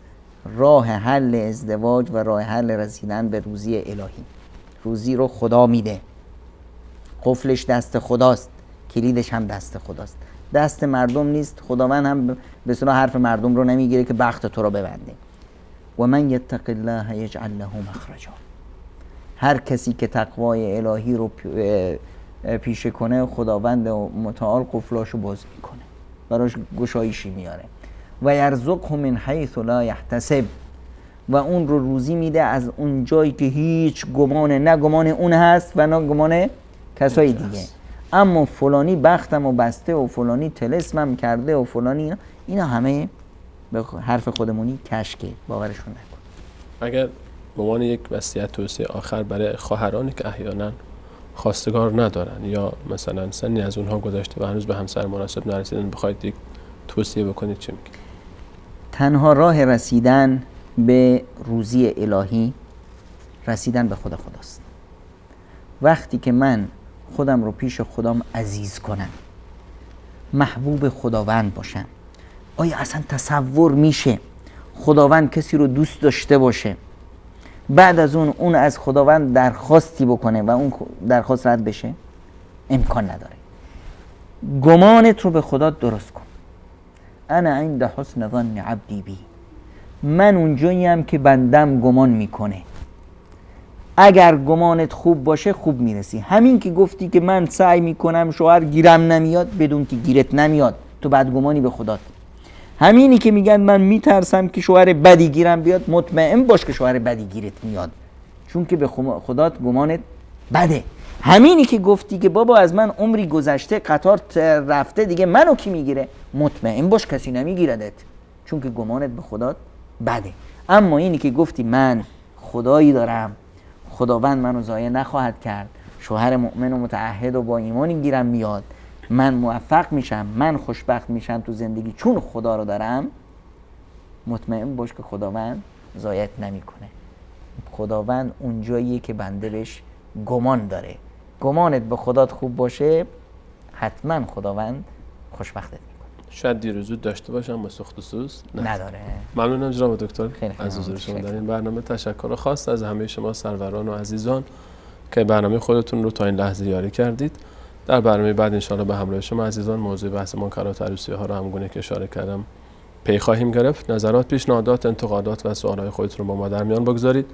راه حل ازدواج و راه حل رسیدن به روزی الهی. روزی رو خدا میده، قفلش دست خداست، کلیدش هم دست خداست، دست مردم نیست. خداوند هم به اصطلاح حرف مردم رو نمیگیره که بخت تو رو ببنده. و من یتق الله یجعل له مخرجا. هر کسی که تقوای الهی رو پیشه کنه، خداوند متعال قفلاشو باز میکنه، براش گشایشی میاره. و یرزقه من حیث لا یحتسب، و اون رو روزی میده از اون جایی که هیچ گمانه، نه گمان اون هست و نه گمان کسای دیگه. اما فلانی بختم و بسته و فلانی طلسمم کرده و فلانی، اینا همه به حرف خودمونی کشکه، باورشون نکن. اگر به عنوان یک وصیت توصیه آخر برای خواهرانی که احیانا خواستگار ندارن یا مثلا سنی از اونها گذشته و هنوز به همسر مناسب نرسیدن، بخواید یک توصیه بکنید چی میگید؟ تنها راه رسیدن به روزی الهی رسیدن به خداست. وقتی که من خودم رو پیش خدام عزیز کنم، محبوب خداوند باشم، آیا اصلا تصور میشه خداوند کسی رو دوست داشته باشه، بعد از اون از خداوند درخواستی بکنه و اون درخواست رد بشه؟ امکان نداره. گمانت رو به خدا درست کن. انا عند حسن ظن عبدی بی، من اونجاییم که بندم گمان میکنه. اگر گمانت خوب باشه خوب میرسی. همین که گفتی که من سعی میکنم شوهر گیرم نمیاد، بدون که گیرت نمیاد، تو بدگمانی به خدا. همینی که میگن من میترسم که شوهر بدی گیرم بیاد، مطمئن باش که شوهر بدی گیرت میاد، چون که به خدا گمانت بده. همینی که گفتی که بابا از من عمری گذشته، قطار رفته، دیگه منو کی میگیره، مطمئن باش کسی نمیگیردت، چون که گمانت به خدا بده. اما اینی که گفتی من خدایی دارم، خداوند منو ضایع نخواهد کرد، شوهر مؤمن و متعهد و با ایمانی گیرم میاد، من موفق میشم، من خوشبخت میشم تو زندگی چون خدا رو دارم، مطمئن باش که خداوند ضایعت نمیکنه. خداوند اونجاییه که بنده بهش گمان داره. گمانت به خدا خوب باشه، حتما خداوند خوشبختت میکنه. شاید دیر و زود داشته باشم با سخت و سوز نداره. ممنونم جناب دکتر خیلی از حضور شما در این برنامه. تشکر خاص از همه شما سروران و عزیزان که برنامه خودتون رو تا این لحظه یاری کردید. در برنامه بعد انشاءالله به همراه شما عزیزان موضوع بحث منکرات عروسی‌ها رو همگونه که اشاره کردم پی خواهیم گرفت. نظرات، پیشنهادات، انتقادات و سوالات خودتون رو با ما در میان بگذارید.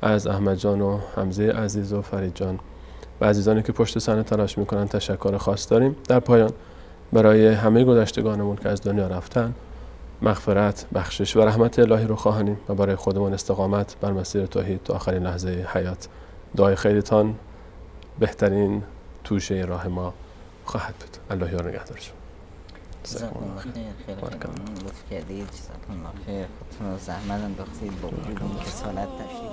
از احمد جان و حمزه عزیز و فرید جان و عزیزانی که پشت صحنه تلاش میکنن تشکر خاص داریم. در پایان برای همه گذشتگانمون که از دنیا رفتن مغفرت، بخشش و رحمت الهی رو خواهانیم و برای خودمون استقامت بر مسیر توحید تا آخرین لحظه حیات. دعای خیرتان بهترین توشه راه ما خواهد بود. الله یار نگهدار شما. جزاکم الله خیر. خیلی لطف کردید. جزاکم الله خیر. خودتون رو زحمت انداختید با وجود این کسالت تشریف